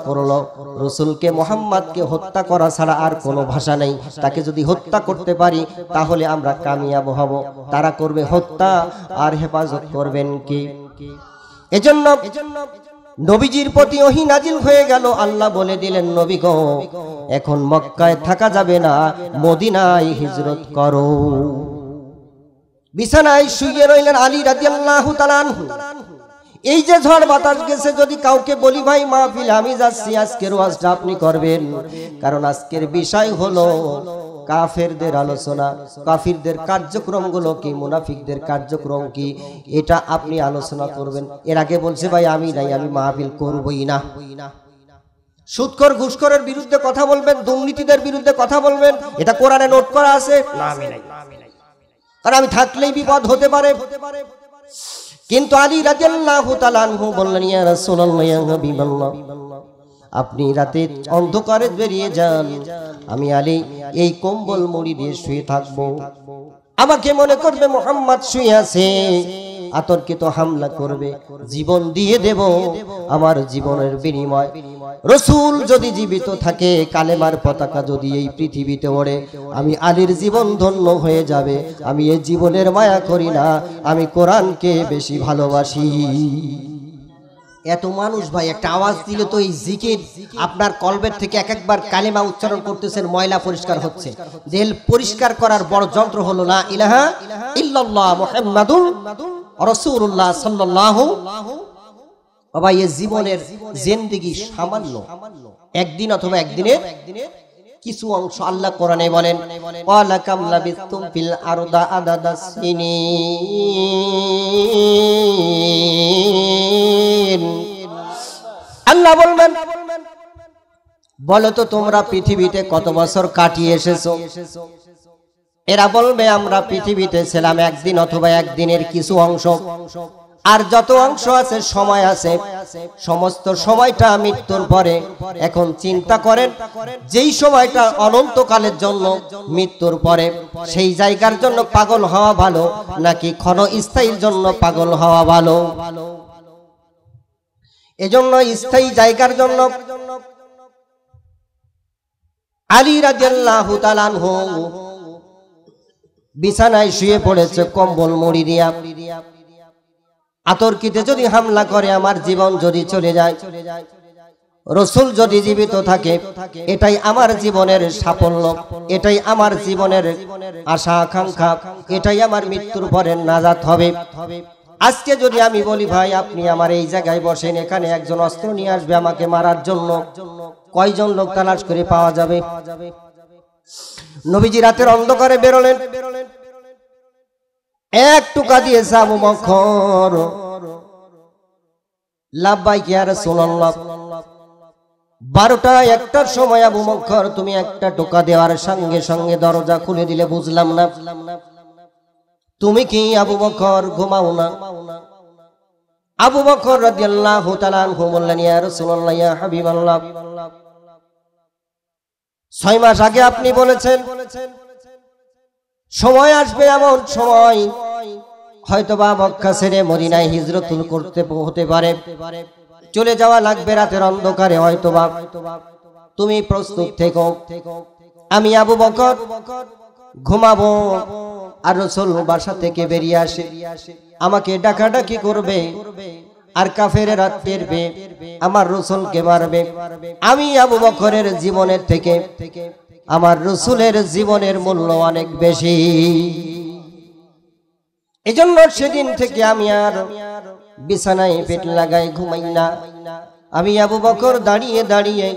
করলো রাসূলকে, মুহাম্মদকে হত্যা করা ছাড়া আর কোনো ভাষা নেই। তাকে যদি হত্যা করতে পারি তাহলে আমরা কামিয়াব হব। তারা করবে হত্যা, আর হেফাজত করবেন কি? এজন্য নবীজির প্রতি ওহী নাজিল হয়ে গেল। আল্লাহ বলে দিলেন, নবী গো, এখন মক্কায় থাকা যাবে না, মদিনায় হিজরত করো। বিছানায় শুয়ে রইলেন আলী রাদিয়াল্লাহু তাআলা আনহু। এই যে ঝড় বাতাস গেছে, যদি কাউকে বলি ভাই মাহফিলে আমি যাচ্ছি, আজকের ওয়াজটা আপনি করবেন, কারণ আজকের বিষয় হলো কাফেরদের আলোচনা। কাফিরদের কার্যক্রমগুলো কি, মুনাফিকদের কার্যক্রম কি, এটা আপনি আলোচনা করবেন। এর আগে বলছে ভাই আমি নাই, আমি মাহফিল করবই না। সুদখোর ঘুষখোরের বিরুদ্ধে কথা বলবেন, দুর্নীতিদের বিরুদ্ধে কথা বলবেন, এটা কোরআনে নোট করা আছে না? আমি নাই, কারণ আমি থাকলেই বিপদ হতে পারে। কিন্তু আলী রাদিয়াল্লাহু তাআলা আনহু বললেন, ইয়া রাসূলুল্লাহ, ইয়া হাবিবাল্লাহ, আপনি রাতে অন্ধকারে বেরিয়ে যান, আমি আলী এই কম্বল মুড়ি দিয়ে শুয়ে থাকবো। আমাকে মনে করবে মুহাম্মদ শুয়ে আছে, আতর্কিত হামলা করবে, জীবন দিয়ে দেব আমার জীবনের বিনিময়। রাসূল যদি জীবিত থাকে, কালেমার পতাকা যদি এই পৃথিবীতে ওড়ে, আমি আলীর জীবন ধন্য হয়ে যাবে। আমি এই জীবনের মায়া করি না, আমি কোরআনকে বেশি ভালোবাসি। এত মানুষ ভাই একটা আওয়াজ দিলে তো এই জিকির আপনার কলবের থেকে এক একবার কালেমা উচ্চারণ করতেছেন, ময়লা পরিষ্কার হচ্ছে। দেহ পরিষ্কার করার বড় যন্ত্র হলো লা ইলাহা ইল্লাল্লাহ মুহাম্মাদুর রাসূলুল্লাহ সাল্লাল্লাহু। বাবা, এই জীবনের জিন্দেগি সামান্য, একদিন অথবা একদিনের কিছু অংশ। আল্লাহ কোরআনে বলেন, ওয়ালা কাম লাবিতুম ফিল আরদা আদাদা সিনিন। আল্লাহ বলবেন, বলো তো তোমরা পৃথিবীতে কত বছর কাটিয়ে এসেছো? এরা বলবে, আমরা পৃথিবীতে ছিলাম একদিন অথবা একদিনের কিছু অংশ, আর যত অংশ আছে, সময় আছে, সমস্ত সময়টা মৃত্যুর পরে। এখন চিন্তা করেন, যেই সময়টা অনন্তকালের জন্য, মৃত্যুর পরে সেই জায়গার জন্য পাগল হওয়া ভালো নাকি ক্ষণস্থায়ীর জন্য পাগল হওয়া ভালো? এজন্য স্থায়ী জায়গার জন্য আলী রাদিয়াল্লাহু তাআলা আনহু বিছানায় শুয়ে পড়েছে কম্বল মুড়ি দিয়া। আতর্কিতে যদি হামলা করে, আমার জীবন যদি চলে যায়, রাসূল যদি জীবিত থাকে, এটাই আমার জীবনের সাফল্য, এটাই আমার জীবনের আশা আকাঙ্ক্ষা, এটাই আমার মৃত্যুর পরে নাজাত হবে। আজকে যদি আমি বলি, ভাই আপনি আমার এই জায়গায় বসেন, এখানে একজন অস্ত্র নিয়ে আসবে আমাকে মারার জন্য, কয়জন লোক তালাশ করে পাওয়া যাবে? নবীজি রাতের অন্ধকারে বেরোলেন, এক টুকা দিয়েছে আবু বকর, লাব্বাইক ইয়া রাসূলুল্লাহ। 12টা-1টার সময় আবু বকর, তুমি একটা টোকা দেওয়ার সঙ্গে সঙ্গে দরজা খুলে দিলে, বুঝলাম না তুমি কি আবু বকর ঘুমাও না? আবু বকর রাদিয়াল্লাহু তাআলা আনহু বললেন, ইয়া রাসূলুল্লাহ, ইয়া হাবিবাল্লাহ, 6 মাস আগে আপনি বলেছেন সময় আসবে, এমন সময় হয়তোবা মক্কা ছেড়ে মদিনায় হিজরত করতে হতে পারে, চলে যাওয়া লাগবে রাতের অন্ধকারে, হয়তোবা তুমি প্রস্তুত থেকো। আমি আবু বকর ঘুমাবো, আর রাসূল বাসা থেকে বেরিয়ে আসে, আমাকে ডাকাডাকি করবে, আর কাফেরেরা টেরবে, আমার রাসূলকে মারবে। আমি আবু বকরের জীবনের থেকে আমার রাসূলের জীবনের মূল্য অনেক বেশি। এজন্য সেদিন থেকে আমি আর বিছানায় পেট লাগাই ঘুমাই না। আমি আবু বকর দাঁড়িয়ে দাঁড়িয়ে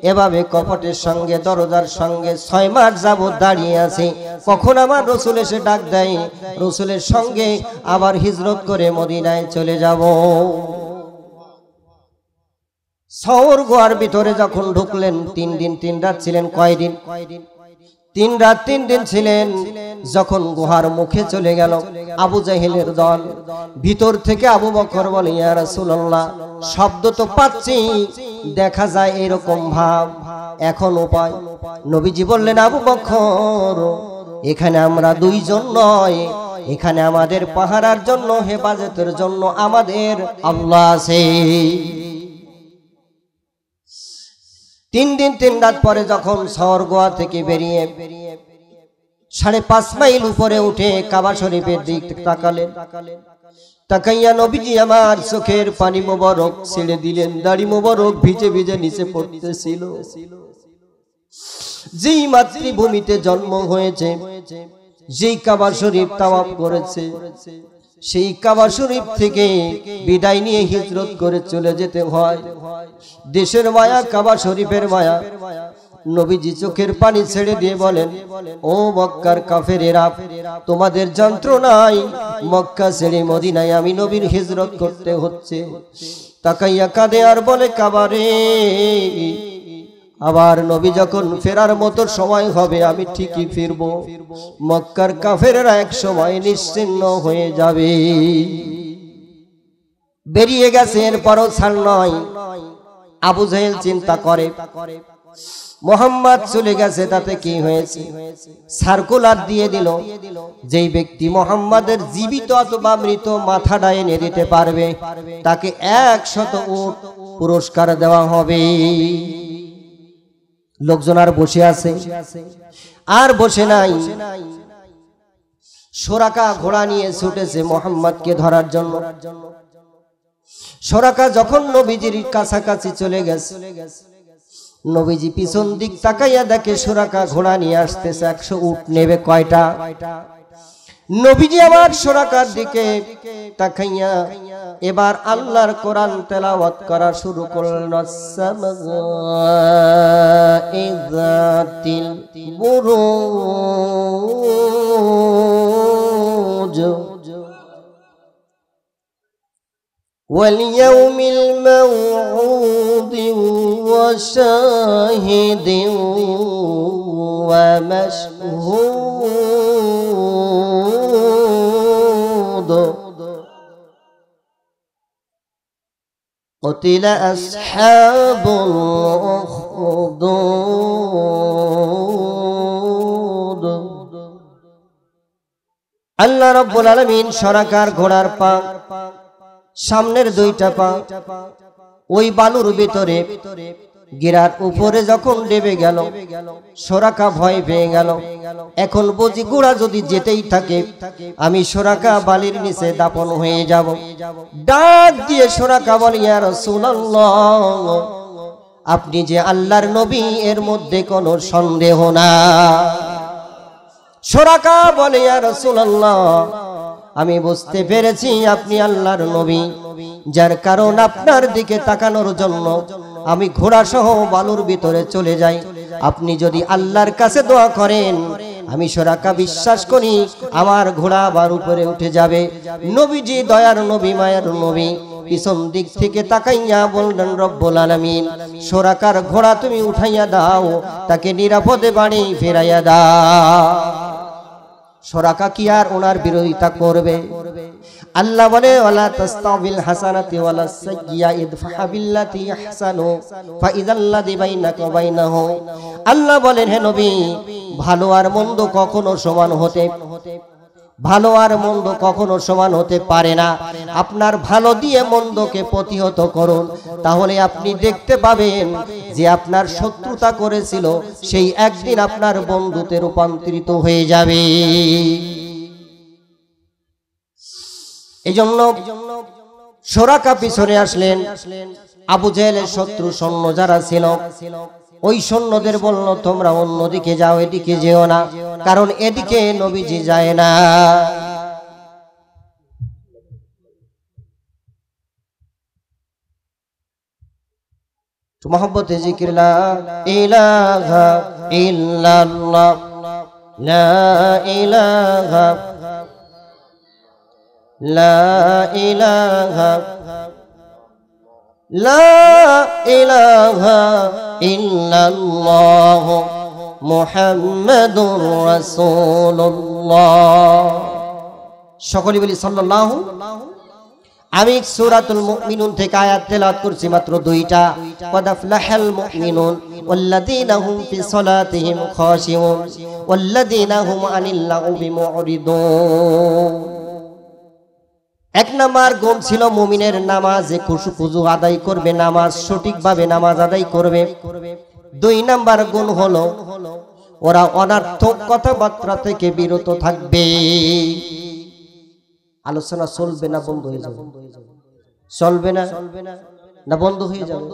এভাবে কপটের সঙ্গে দরজার সঙ্গে 6 মাস যাবত দাঁড়িয়ে আছি, কখন আমার রসুল এসে ডাক দেয়, রসুলের সঙ্গে আবার হিজরত করে মদিনায় চলে যাব। শহর গোয়ার ভিতরে যখন ঢুকলেন 3 দিন 3 রাত ছিলেন। কয়দিন? 3 রাত 3 দিন ছিলেন। যখন গুহার মুখে চলে গেল আবু জাহেলের দল, ভিতর থেকে আবু বকর বলে, ইয়া রাসূলুল্লাহ, শব্দ তো পাচ্ছি, দেখা যায় এরকম ভাব, এখন উপায়? নবীজি বললেন, আবু বকর, এখানে আমরা 2 জন নয়, এখানে আমাদের পাহারার জন্য, হেফাজতের জন্য আমাদের আল্লাহ আছে। 3 দিন 3 রাত পরে যখন শহর গোয়া থেকে বেরিয়ে 5.5 মাইল উপরে উঠে কাবা শরীফের দিক তাকালেন, তাকাইয়া নবীজি আমার চোখের পানি মোবারক ছেড়ে দিলেন, দাড়ি মোবারক ভিজে ভিজে নিচে পড়তেছিল। যেই মাতৃভূমিতে জন্ম হয়েছে, যেই কাবা শরীফ তাওয়াফ করেছে, সেই কাবা শরীফ থেকে বিদায় নিয়ে হিজরত করে চলে যেতে হয়। দেশের মায়া, কাবা শরীফের মায়া। নবীজি চোখের পানি ছেড়ে দিয়ে বলেন, ও মক্কার কাফেরেরা, তোমাদের যন্ত্রণায় মক্কা ছেড়ে মদিনায় আমি নবীর হিজরত করতে হচ্ছে। তাকাইয়া কাঁদে আর বলে, কাবারে, আবার নবী যখন ফেরার মতো সময় হবে আমি ঠিকই ফিরব, মক্কার কাফেররা এক সময় নিশ্চিহ্ন হয়ে যাবে। বেরিয়ে গেছে, এরপরও ছাড় নয়। আবু জাহেল চিন্তা করে, মুহাম্মদ চলে গেছে, তাতে কি হয়েছে? সার্কুলার দিয়ে দিল, যেই ব্যক্তি মুহাম্মাদের জীবিত অথবা মৃত মাথাটা এনে দিতে পারবে তাকে 100 উট পুরস্কার দেওয়া হবে। লোকজন আর বসে আছে? আর বসে নাই। সোরাকা ঘোড়া নিয়ে ছুটেছে মুহাম্মদকে ধরার জন্য। সোরাকা যখন নবীজির কাছাকাছি চলে গেছে, নবীজি পিছন দিক তাকাইয়া দেখে সোরাকা ঘোড়া নিয়ে আসতেছে। 100 উট নেবে কয়টা? নবীজি আবার সোরাকার দিকে তাকাইয়া এবার আল্লাহর কোরআন তেলাওয়াত করা শুরু করলেন। ইযাতিল বুরুজ ওয়াল ইয়াউমিল মাউউদ ওয়া শাহিদিন ওয়া মাশহুদ قتل أصحاب الأخدود। আল্লাহ রাব্বুল আলামিন সরাকার ঘোড়ার পা, সামনের 2টা পা ওই বালুর ভিতরে গিরার উপরে যখন ডেবে গেল, সোরাকা ভয় পেয়ে গেল। এখন বুঝি ঘোড়া যদি যেতেই থাকে আমি সোরাকা বালির নিচে দাপন হয়ে যাব। ডাক দিয়ে সোরাকা বলে, ইয়া রাসূলুল্লাহ, আপনি যে আল্লাহর নবী এর মধ্যে কোনো সন্দেহ না। সোরাকা বলে, ইয়া রাসূলুল্লাহ, আমি বুঝতে পেরেছি আপনি আল্লাহর নবী, যার কারণ আপনার দিকে তাকানোর জন্য আমি ঘোড়া সহ বালুর ভিতরে চলে যাই। আপনি যদি আল্লাহর কাছে দোয়া করেন আমি সোরাকা বিশ্বাস করি আমার ঘোড়া আবার উপরে উঠে যাবে। নবীজি দয়ার নবী, মায়ের নবী, পিছন দিক থেকে তাকাইয়া বললেন, রব্বুল আলামিন, সোরাকার ঘোড়া তুমি উঠাইয়া দাও, তাকে নিরাপদে বাড়ি ফেরাইয়া দাও। সোরাকা কি আর ওনার বিরোধিতা করবে? আল্লাহ বলে, ওয়ালা তাস্তাবিল হাসানাতি ওয়ালা সাইয়্যা ইদফা বিল্লাতি আহসানু ফাইযাল্লাযী বাইনাকা ওয়া বাইনাহু। আল্লাহ বলেন, হে নবী, ভালো আর মন্দ কখনো সমান হতে পারে না। আপনার ভালো দিয়ে মন্দকে প্রতিহত করুন, তাহলে আপনি দেখতে পাবেন যে আপনার শত্রুতা করেছিল সেই একদিন আপনার বন্ধুতে রূপান্তরিত হয়ে যাবে। এজন্য সোরাকা পিছনে আসলেন। আবু জেহেলের শত্রু সৈন্য যারা ছিল ওই সৈন্যদের বলল, তোমরা অন্যদিকে যাও, এদিকে যেও না, কারণ এদিকে নবীজি যায় না। मोहब्बते जिक्र ला इलाहा इल्लल्लाह ला इलाहा ला इलाहा ला इलाहा इल्लल्लाह मुहम्मदुर रासूलुल्लाह। সকলে বলি সাল্লাল্লাহু। আমি সূরাতুল মুমিনুন থেকে আয়াত তেলাওয়াত করছি মাত্র দুইটা। কদ আফলাহাল মুমিনুন ওয়াল্লাযীনা হুম ফি সালাতিহিম খাশিউন ওয়াল্লাযীনা হুম আনিল লাগবি মুরিদুন। এক নাম্বার গুণ ছিল মুমিনের নামাজে খুশু আদায় করবে, নামাজ সঠিকভাবে নামাজ আদায় করবে। দুই নাম্বার গুণ হলো ওরা অনর্থক কথাবার্তা থেকে বিরত থাকবে। আলোচনা চলবে না বন্ধ হয়ে যাবে, চলবে না না বন্ধ হয়ে যাবে।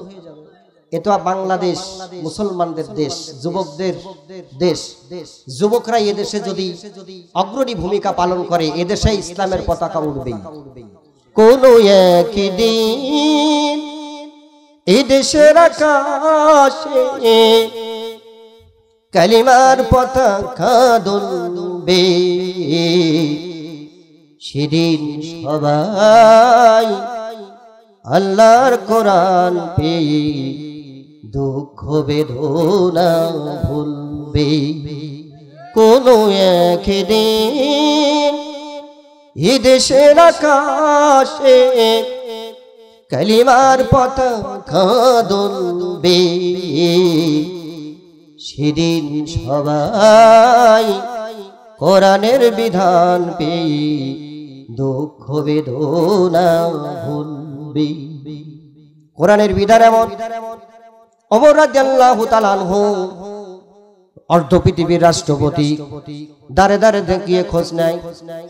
এটা বাংলাদেশ মুসলমানদের দেশ, যুবকদের দেশ। যুবকরা এদেশে যদি অগ্রণী ভূমিকা পালন করে এদেশে ইসলামের পতাকা উড়বে। কোন একদিন এদেশের আকাশে কালিমার পতাকা দুলবে, সেদিন সবাই আল্লাহর কোরআন পেয়ে দুঃখ বেদনা ভুলবে। কোন একদিন এদেশের আকাশে কালিমার পতাকা দুলবে, সেদিন সবাই কোরআনের বিধান পেয়ে দুঃখ বেদনা ভুলবে। কোরআনের বিধান এমন। ওমর রাদিয়াল্লাহু তাআলা আনহু অর্ধ পৃথিবীর রাষ্ট্রপতি, দাঁড়ে দাঁড়ে দেখিয়ে খোঁজ নেয়।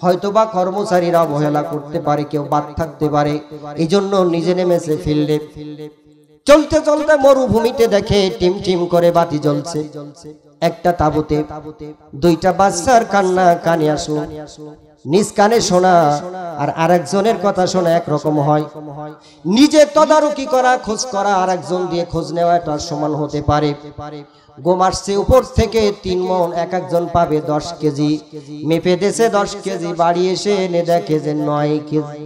হয়তোবা কর্মচারীরা অবহেলা করতে পারে, কেউ বাদ থাকতে পারে, এই জন্য নিজে নেমেছে ফিল্ডে। চলতে চলতে মরুভূমিতে দেখে টিম টিম করে বাতি জ্বলছে। একটা তাঁবুতে দুইটা বাচ্চার কান্না কানে আসলো। নিজ কানে শোনা আর আরেকজনের কথা শোনা একরকম হয়। নিজে তদারকি করা, খোঁজ করা, আরেকজন দিয়ে খোঁজ নেওয়া এটা সমান হতে পারে। গম আসছে উপর থেকে 3 মণ, এক একজন পাবে 10 কেজি। মেপে দেশে 10 কেজি, বাড়ি এসে এনে দেখে যে 9 কেজি।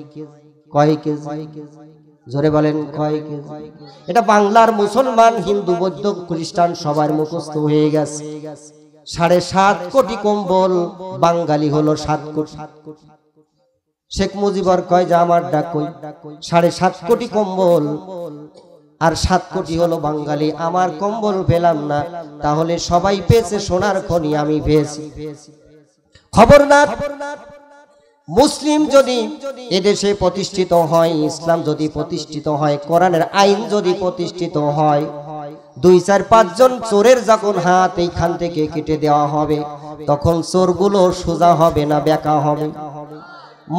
কয় কেজি? জোরে বলেন কয় কেজি? এটা বাংলার মুসলমান, হিন্দু, বৌদ্ধ, খ্রিস্টান সবার মুখস্থ হয়ে গেছে। 7.5 কোটি কম্বল, বাঙালি হলো 7 কোটি। শেখ মুজিবর কয় যে আমার ডাক কই, 7.5 কোটি কম্বল আর 7 কোটি হলো বাঙালি। আমার কম্বল পেলাম না, তাহলে সবাই পেয়েছে সোনার খনি, আমি পেয়েছি। খবরদার, মুসলিম যদি এদেশে প্রতিষ্ঠিত হয়, ইসলাম যদি প্রতিষ্ঠিত হয়, কোরআনের আইন যদি প্রতিষ্ঠিত হয়, 2-4-5 জন চোরের যখন হাত এইখান থেকে কেটে দেওয়া হবে, তখন চোরগুলো সোজা হবে না বেঁকা হবে।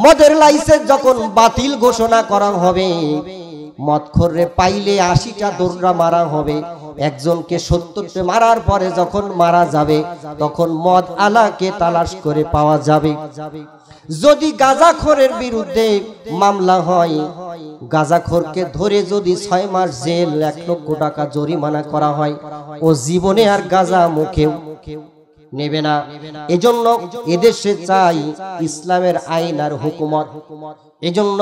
মদের লাইসেন্স যখন বাতিল ঘোষণা করা হবে, মদখোররে পাইলে 80টা দৌড়া মারা হবে। একজনকে 70টা মারার পরে যখন মারা যাবে, তখন মদ আলাকে তালাশ করে পাওয়া যাবে। যদি গাঁজাখোরের বিরুদ্ধে মামলা হয়, গাঁজাখোরকে ধরে যদি 6 মাস জেল, 1 লক্ষ টাকা জরিমানা করা হয়, ও জীবনে আর গাঁজা মুখেও নেবে না। এজন্য এদেশে চাই ইসলামের আইন আর হুকুমত। এজন্য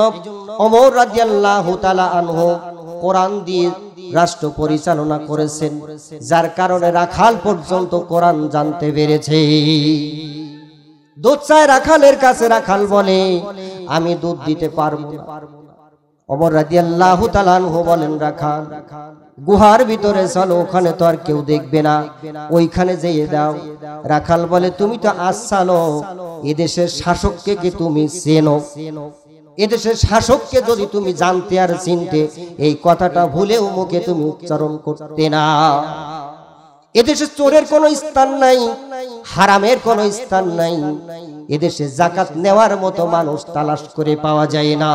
ওমর রাদিয়াল্লাহু তাআলা আনহু কোরআন দিয়ে রাষ্ট্র পরিচালনা করেছেন, যার কারণে রাখাল পর্যন্ত কোরআন জানতে পেরেছে। দুধ চায় রাখালের কাছে, রাখাল বলে আমি দুধ দিতে পারবো না। ওমর রাদিয়াল্লাহু তাআলা আনহু বলেন, রাখাল গুহার ভিতরে চলো, ওখানে তো আর কেউ দেখবে না, ওইখানে যেয়ে দাও। রাখাল বলে তুমি তো আসছালো, এদেশের শাসককে কি তুমি চেনো? এদেশের শাসককে যদি তুমি জানতে আর চিনতে, এই কথাটা ভুলেও মুখে তুমি উচ্চারণ করতে না। এদেশে চোরের কোনো স্থান নাই, হারামের কোনো স্থান নাই। এদেশে যাকাত নেওয়ার মতো মানুষ তালাশ করে পাওয়া যায় না।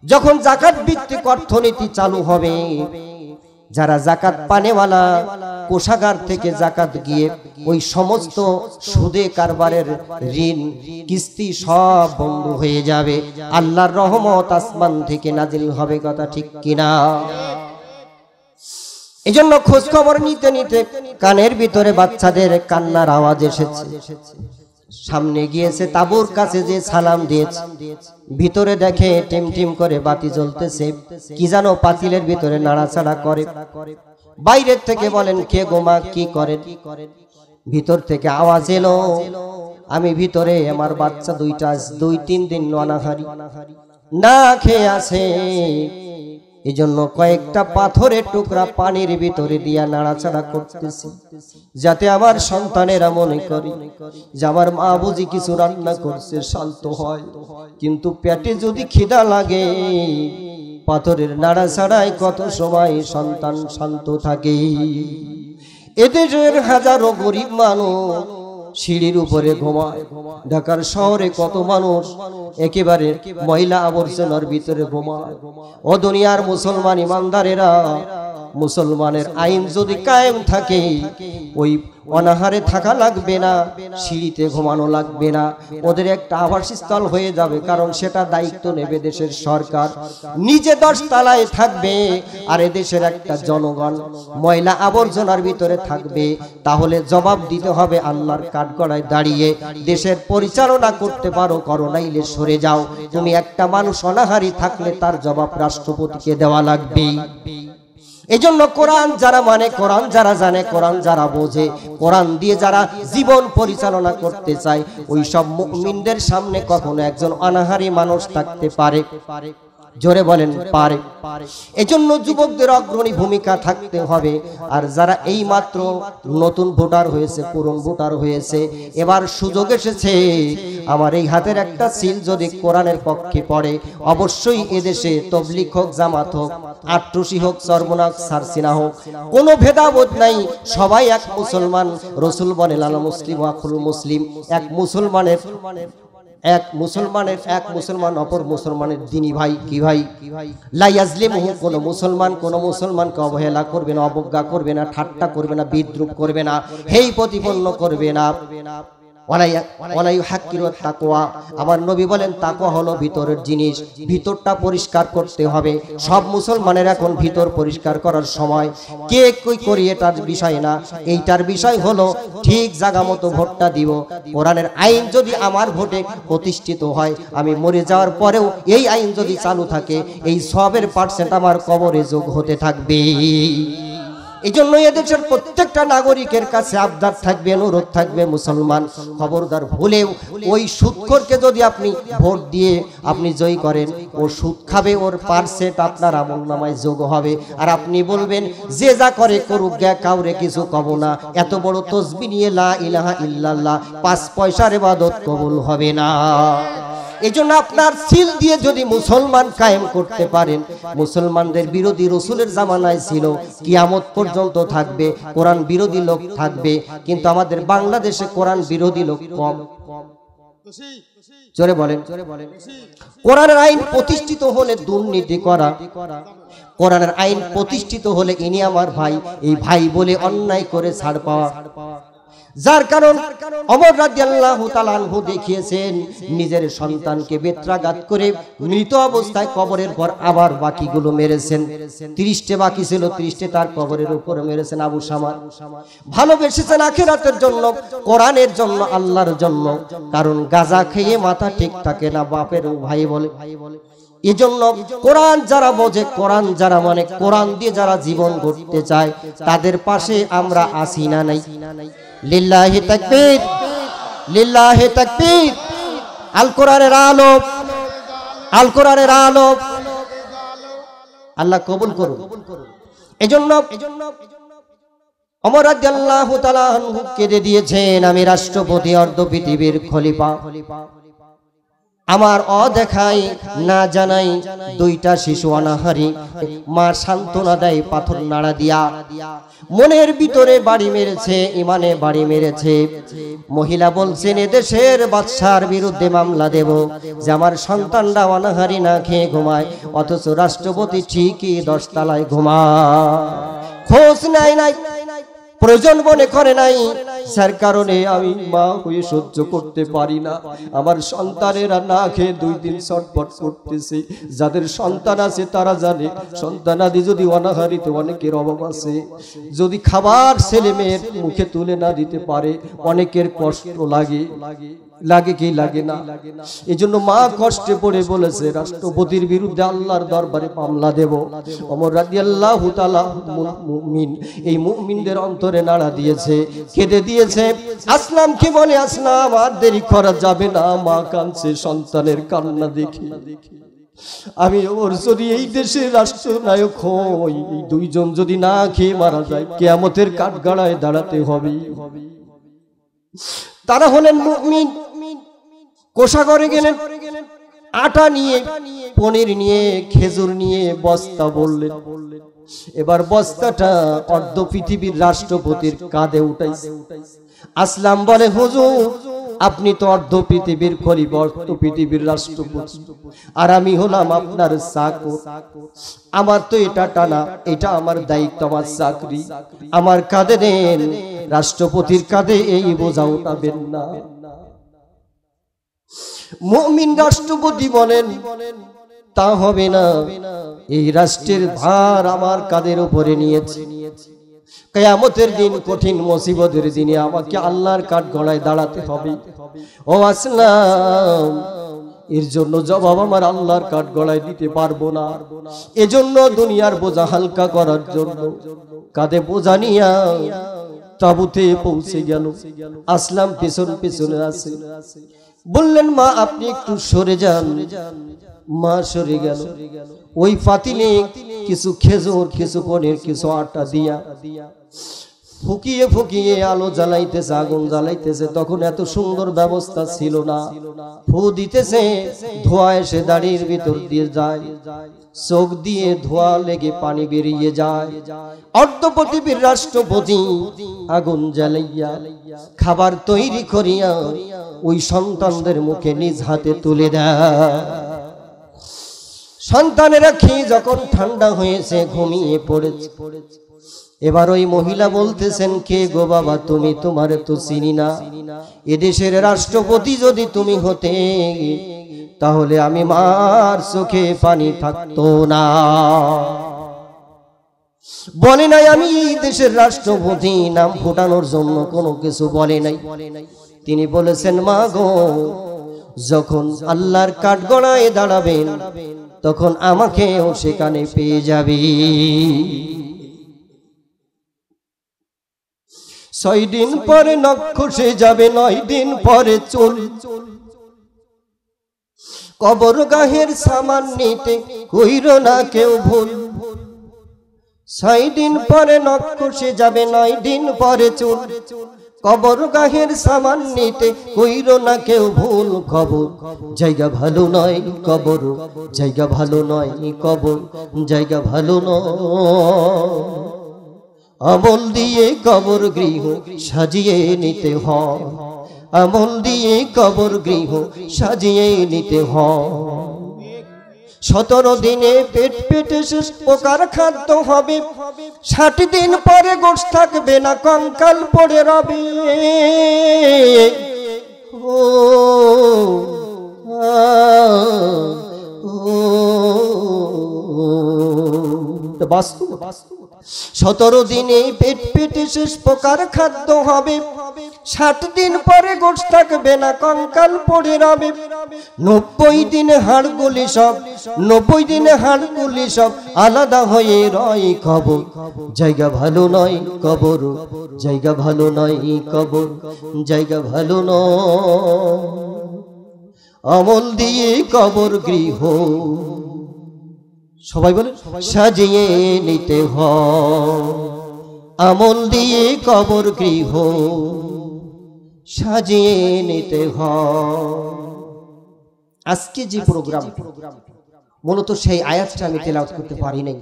যখন যাকাত ভিত্তিক অর্থনীতি চালু হবে, যারা যাকাত পানেওয়ালা, কোষাগার থেকে যাকাত গিয়ে ওই সমস্ত সুদে কারবারের ঋণ কিস্তি সব বন্ধ হয়ে যাবে। আল্লাহর রহমত আসমান থেকে নাজিল হবে, কথা ঠিক কিনা? এজন্য খোঁজ খবর নিতে নিতে কানের ভিতরে বাচ্চাদের কান্নার আওয়াজ এসেছে। সামনে গিয়েছে, তাঁবুর কাছে যে সালাম দিয়েছে, ভিতরে দেখে টিম টিম করে বাতি জ্বলতেছে, কি যেন পাতিলের ভিতরে নাড়াচাড়া করে। বাইরের থেকে বলেন, কে গোমা কি করেন? ভিতর থেকে আওয়াজ এলো, আমি ভিতরে, আমার বাচ্চা দুইটা 2-3 দিন অনাহারি না খেয়ে আছে, এজন্য কয়েকটা পাথরের টুকরা পানির ভিতরে দিয়া নাড়াচাড়া করতেছি, যাতে আমার সন্তানেরা মনে করে যে আমার মা বুঝি কিছু রান্না করছে, শান্ত হয়। কিন্তু পেটে যদি খিদা লাগে, পাথরের নাড়াচাড়ায় কত সময় সন্তান শান্ত থাকে। এদেশের হাজারো গরিব মানুষ সিঁড়ির উপরে ঘুমায়। ঢাকার শহরে কত মানুষ একেবারে ময়লা আবর্জনার ভিতরে ঘুমায়। ও দুনিয়ার মুসলমান ইমানদারেরা, মুসলমানের আইন যদি কায়েম থাকে, ওই অনাহারে থাকা লাগবে না, সিঁড়িতে ঘুমানো লাগবে না, ওদের একটা আবাসস্থল হয়ে যাবে। কারণ সেটা দায়িত্ব নেবে দেশের সরকার, নিজে 10 তলায় থাকবে, আর এদেশের একটা জনগণ ময়লা আবর্জনার ভিতরে থাকবে। তাহলে জবাব দিতে হবে আল্লাহর কাঠগড়ায় দাঁড়িয়ে, দেশের পরিচালনা করতে পারো, করো, নাইলে সরে যাও। তুমি একটা মানুষ অনাহারি থাকলে তার জবাব রাষ্ট্রপতিকে দেওয়া লাগবে। এজন্য কোরআন যারা মানে, কোরআন যারা জানে, কোরআন যারা বোঝে, কোরআন দিয়ে যারা জীবন পরিচালনা করতে চায়, ওই সব মুমিনদের সামনে কখনো একজন অনাহারী মানুষ থাকতে পারে? জোরে বলেন, পারে। এজন্য যুবকদের অগ্রণী ভূমিকা থাকতে হবে। আর যারা এই মাত্র নতুন ভোটার হয়েছে, পুরনো ভোটার হয়েছে, এবার সুযোগ এসেছে, আমার এই হাতের একটা সিল যদি কোরআনের পক্ষে পড়ে, অবশ্যই এদেশে তবলিগ হোক, জামাত হোক, আট্রসি হোক, চরমনাক, সারসিনা হোক, কোনো ভেদাভেদ নাই, সবাই এক মুসলমান। রসুল বলেন, আল মুসলিম আখুল মুসলিম, এক মুসলমান অপর মুসলমানের দিনী ভাই। কি ভাই? লা ইয়াজলিমহু, কোন মুসলমানকে অবহেলা করবে না, অবজ্ঞা করবে না, ঠাট্টা করবে না, বিদ্রুপ করবে না, হেই প্রতিপন্ন করবে না। আমার নবী বলেন, তাকওয়া হলো ভিতরের জিনিস, ভিতরটা পরিষ্কার করতে হবে। সব মুসলমানের এখন ভিতর পরিষ্কার করার সময়। কে কই করি এটার বিষয় না, এইটার বিষয় হলো ঠিক জায়গা মতো ভোটটা দিব। কোরআনের আইন যদি আমার ভোটে প্রতিষ্ঠিত হয়, আমি মরে যাওয়ার পরেও এই আইন যদি চালু থাকে, এই সবের % আমার কবরে যোগ হতে থাকবে। এই জন্য এদেশের প্রত্যেকটা নাগরিকের কাছে আবদার থাকবে, অনুরোধ থাকবে, মুসলমান খবরদার ভুলেও ওই সুদখোরকে যদি আপনি ভোট দিয়ে আপনি জয়ী করেন, ও সুদ খাবে, ওর % আপনার আমলনামায় যোগ হবে। আর আপনি বলবেন, যে যা করে করুক গে, কাউরে কিছু কব না, এত বড় তসবিহ নিয়ে লা ইলাহা ইল্লাল্লাহ 5 পয়সার ইবাদত কবুল হবে না। এজন্য আপনার সিল দিয়ে যদি মুসলমান কায়েম করতে পারেন, মুসলমানদের বিরোধী রসুলের জামানায় ছিল, কিয়ামত পর্যন্ত থাকবে, কোরআন বিরোধী লোক থাকবে। কিন্তু আমাদের বাংলাদেশে কোরআন বিরোধী লোক কম। জোরে বলেন। কোরআনের আইন প্রতিষ্ঠিত হলে দুর্নীতি করা, কোরআনের আইন প্রতিষ্ঠিত হলে ইনি আমার ভাই, এই ভাই বলে অন্যায় করে ছাড় পাওয়া। যার কারণ ওমর রাদিয়াল্লাহু তাআলা আনহু দেখিয়েছেন, নিজের সন্তানকে বেত্রাঘাত করে মৃত অবস্থায় কবরের পর আবার বাকিগুলো মেরেছেন। 30টে বাকি ছিল, 30টে তার কবরের উপরে মেরেছেন আবু শামা। ভালোবেসেছেন আখিরাতের জন্য, কোরআনের জন্য, আল্লাহর জন্য। কারণ গাঁজা খেয়ে মাথা ঠিক থাকে না, বাপেরও ভাই বলে। এজন্য কোরআন যারা বোঝে, কোরআন যারা মানে, কোরআন দিয়ে যারা জীবন গড়তে চায়, তাদের পাশে আমরা আছি না নাই? লিল্লাহি তাকবীর, লিল্লাহি তাকবীর। আল কোরআনের আলো, আল কোরআনের আলো আল্লাহ কবুল করুন। এজন্য ওমর রাদিয়াল্লাহু তাআলা আনহু কেঁদে দিয়েছেন, আমি রাষ্ট্রপতি, অর্ধ পৃথিবীর খলিফা, আমার অদেখাই না জানাই 2টা শিশু অনাহারি, মা সান্ত্বনা দেয় পাথর নাড়া দিয়া, মনের ভিতরে বাড়ি মেরেছে, ইমানে বাড়ি মেরেছে। মহিলা বলছেন, এদেশের বাদশার বিরুদ্ধে মামলা দেব যে আমার সন্তানরা অনাহারি না খেয়ে ঘুমায়, অথচ রাষ্ট্রপতি ঠিকই 10 তলায় ঘুমায়। খোঁজ নাই, প্রয়োজন মনে করে নাই, যার কারণে আমি মা হয়ে সহ্য করতে পারি না। আমার সন্তানেরা না খেয়ে 2 দিন ছটফট করতেছে। যাদের সন্তান আছে তারা জানে, সন্তানাদি যদি অনাহারিতে অনেকের অভাব আছে, যদি খাবার ছেলে মেয়ের মুখে তুলে না দিতে পারে অনেকের কষ্ট লাগে, লাগে কি লাগে না? এজন্য মা কষ্টে পড়ে বলেছে রাষ্ট্রপতির বিরুদ্ধে আল্লাহর দরবারে মামলা দেব। ওমর রাদিয়াল্লাহু তাআলা মুমিন, এই মুমিনদের অন্তরে নাড়া দিয়েছে, কেঁদে দিয়েছে। আসলাম কি বলে, আসলাম আর দেরি করা যাবে না, মা কাঁদছে সন্তানের কান্না দেখে। আমি ওর যদি এই দেশের রাষ্ট্রনায়ক হই, এই 2 জন যদি না খেয়ে মারা যায় কিয়ামতের কাঠগড়ায় দাঁড়াতে হবে। তারা হলেন মুমিন। কোষাগরে গেলেন, আটা নিয়ে, পনির নিয়ে, খেজুর নিয়ে বস্তা বললেন। এবার বস্তাটা অর্ধ পৃথিবীর রাষ্ট্রপতির কাঁধে উঠাইছে। আসলাম বলে, হুজুর আপনি তো অর্ধ পৃথিবীর খলিফা, অর্ধ পৃথিবীর রাষ্ট্রপতি, আর আমি হলাম আপনার চাকর। আমার তো এটা টানা, এটা আমার দায়িত্ব, আমার চাকরি, আমার কাঁধে দেন। রাষ্ট্রপতির কাঁধে এই বোঝা উঠাবেন না। মুমিন রাষ্ট্রপতি বলেন, তা হবে না, এই রাষ্ট্রের ভার আমার কাঁধের উপরে নিয়েছি। কিয়ামতের দিন, কঠিন মুসিবতের দিনে আমাকে আল্লাহর কাঠগড়ায় দাঁড়াতে হবে। ও আসলাম, এর জন্য জবাব আমার আল্লাহর কাঠগড়ায় দিতে পারবো না। এজন্য দুনিয়ার বোঝা হালকা করার জন্য কাঁধে বোঝা নিয়া তাবুতে পৌঁছে গেল। আসলাম পেছন পেছনে আছে। বললেন, মা আপনি একটু সরে যান। মা সরে গেল। ওই পাতিলে কিছু খেজুর, কিছু পনির, কিছু আটা দিয়া ফুকিয়ে ফুকিয়ে আলো জ্বালাইতেছে, আগুন জ্বালাইতেছে। তখন এত সুন্দর ব্যবস্থা ছিল না। ফু দিতেছে, ধোঁয়া এসে দাড়ির ভিতর দিয়ে যায়, চোখ দিয়ে ধোঁয়া লেগে পানি বেরিয়ে যায়। অর্ধ পৃথিবীর রাষ্ট্রপতি আগুন জ্বালাইয়া খাবার তৈরি করিয়া ওই সন্তানদের মুখে নিজ হাতে তুলে দেয়। সন্তানেরা খেয়ে যখন ঠান্ডা হয়েছে, ঘুমিয়ে পড়েছে। এবার ওই মহিলা বলতেছেন, কে গো বাবা তুমি? তোমার তো চিনি না। এদেশের রাষ্ট্রপতি যদি তুমি হতে, তাহলে আমি মার চোখে পানি থাকতো না। বলে নাই আমি দেশের রাষ্ট্রপতি, নাম ফোটানোর জন্য কোনো কিছু বলে নাই। তিনি বলেছেন, মা গো যখন আল্লাহর কাঠগড়ায় দাঁড়াবেন তখন আমাকেও সেখানে পেয়ে যাবে। 6 দিন পরে নখ খসে যাবে, 9 দিন পরে চুল। কবর গাহের সামান নিতে কইর না কেউ ভুল। 6 দিন পরে নখ খসে যাবে, 9 দিন পরে চুল। কবর গাহের সামান নিতে কইর না কেউ ভুল। কবর জায়গা ভালো নয়, কবর জায়গা ভালো নয়, কবর জায়গা ভালো নয়। আমল দিয়ে কবর গৃহ সাজিয়ে নিতে হয়, আমল দিয়ে কবর গৃহ সাজিয়ে নিতে হয়। 17 দিনে পেট পেটে শেষ প্রকার খাদ্য হবে। 60 দিন পরে গোশ থাকবে না, কঙ্কাল পড়ে রবে। বাস্তব 17 দিনে পেট পেটে শেষ প্রকার খাদ্য হবে। 60 দিন পরে গোশ থাকবে না, কঙ্কাল পড়ে রবে। 90 দিনে হাড়গুলি সব, 90 দিনে হাড়গুলি সব আলাদা হয়ে রয়। কবর জায়গা ভালো নয়, কবর জায়গা ভালো নয়, কবর জায়গা ভালো নয়। আমল দিয়ে কবর গৃহ, সবাই বলে, সাজিয়ে নিতে হয়। আমল দিয়ে কবর গৃহ সাজিয়ে নিতে হয়। আজকে যে প্রোগ্রাম, মূলত সেই আয়াতটা আমি তেলাওয়াত করতে পারি নাই।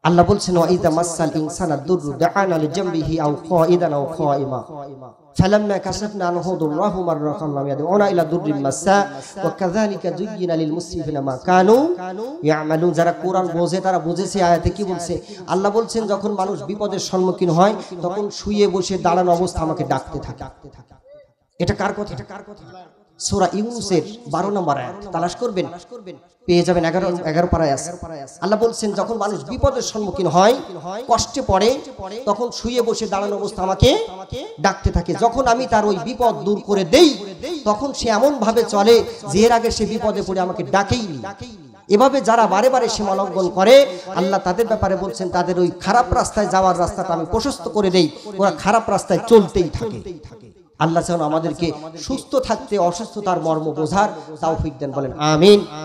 আল্লাহ বলছেন ওয়া ইযা মাসাল ইনসানা দুররু দাআনা লিজামবিহি আও কাঈদান আও কাঈমা ফালাম্মা কাশাফনা আনহু দুররাহু মাররাতান লাম ইয়াদউনা ইলা দুররিন মাসা ওয়া কাযালিকা যুয়্যিনা লিল মুসরিফিনা মা কানু ইয়ামালুন। যারা কোরআন বোঝে তারা বুঝেছে আয়াতে কি বলছে। আল্লাহ বলছেন যখন মানুষ বিপদের সম্মুখীন হয় তখন শুয়ে বসে দাঁড়ানো অবস্থা আমাকে ডাকতে থাকে। এটা কার কথা? সূরা ইউনূসের 12 নম্বর আয়াত তালাশ করবেন, পেয়ে যাবেন। 11 পারায় আছে। আল্লাহ বলছেন যখন মানুষ বিপদের সম্মুখীন হয়, কষ্টে পড়ে, তখন শুয়ে বসে দাঁড়ানো অবস্থা আমাকে ডাকতে থাকে। যখন আমি তার ওই বিপদ দূর করে দেই তখন সে এমন ভাবে চলে যে এর আগে সে বিপদে পড়ে আমাকে ডাকেইনি। এভাবে যারা বারে বারে সীমা লঙ্ঘন করে আল্লাহ তাদের ব্যাপারে বলছেন তাদের ওই খারাপ রাস্তায় যাওয়ার রাস্তাটা আমি প্রশস্ত করে দেই, ওরা খারাপ রাস্তায় চলতেই থাকে। আল্লাহ যেন আমাদেরকে সুস্থ থাকতে অসুস্থতার মর্ম বোঝার তৌফিক দেন, বলেন আমিন।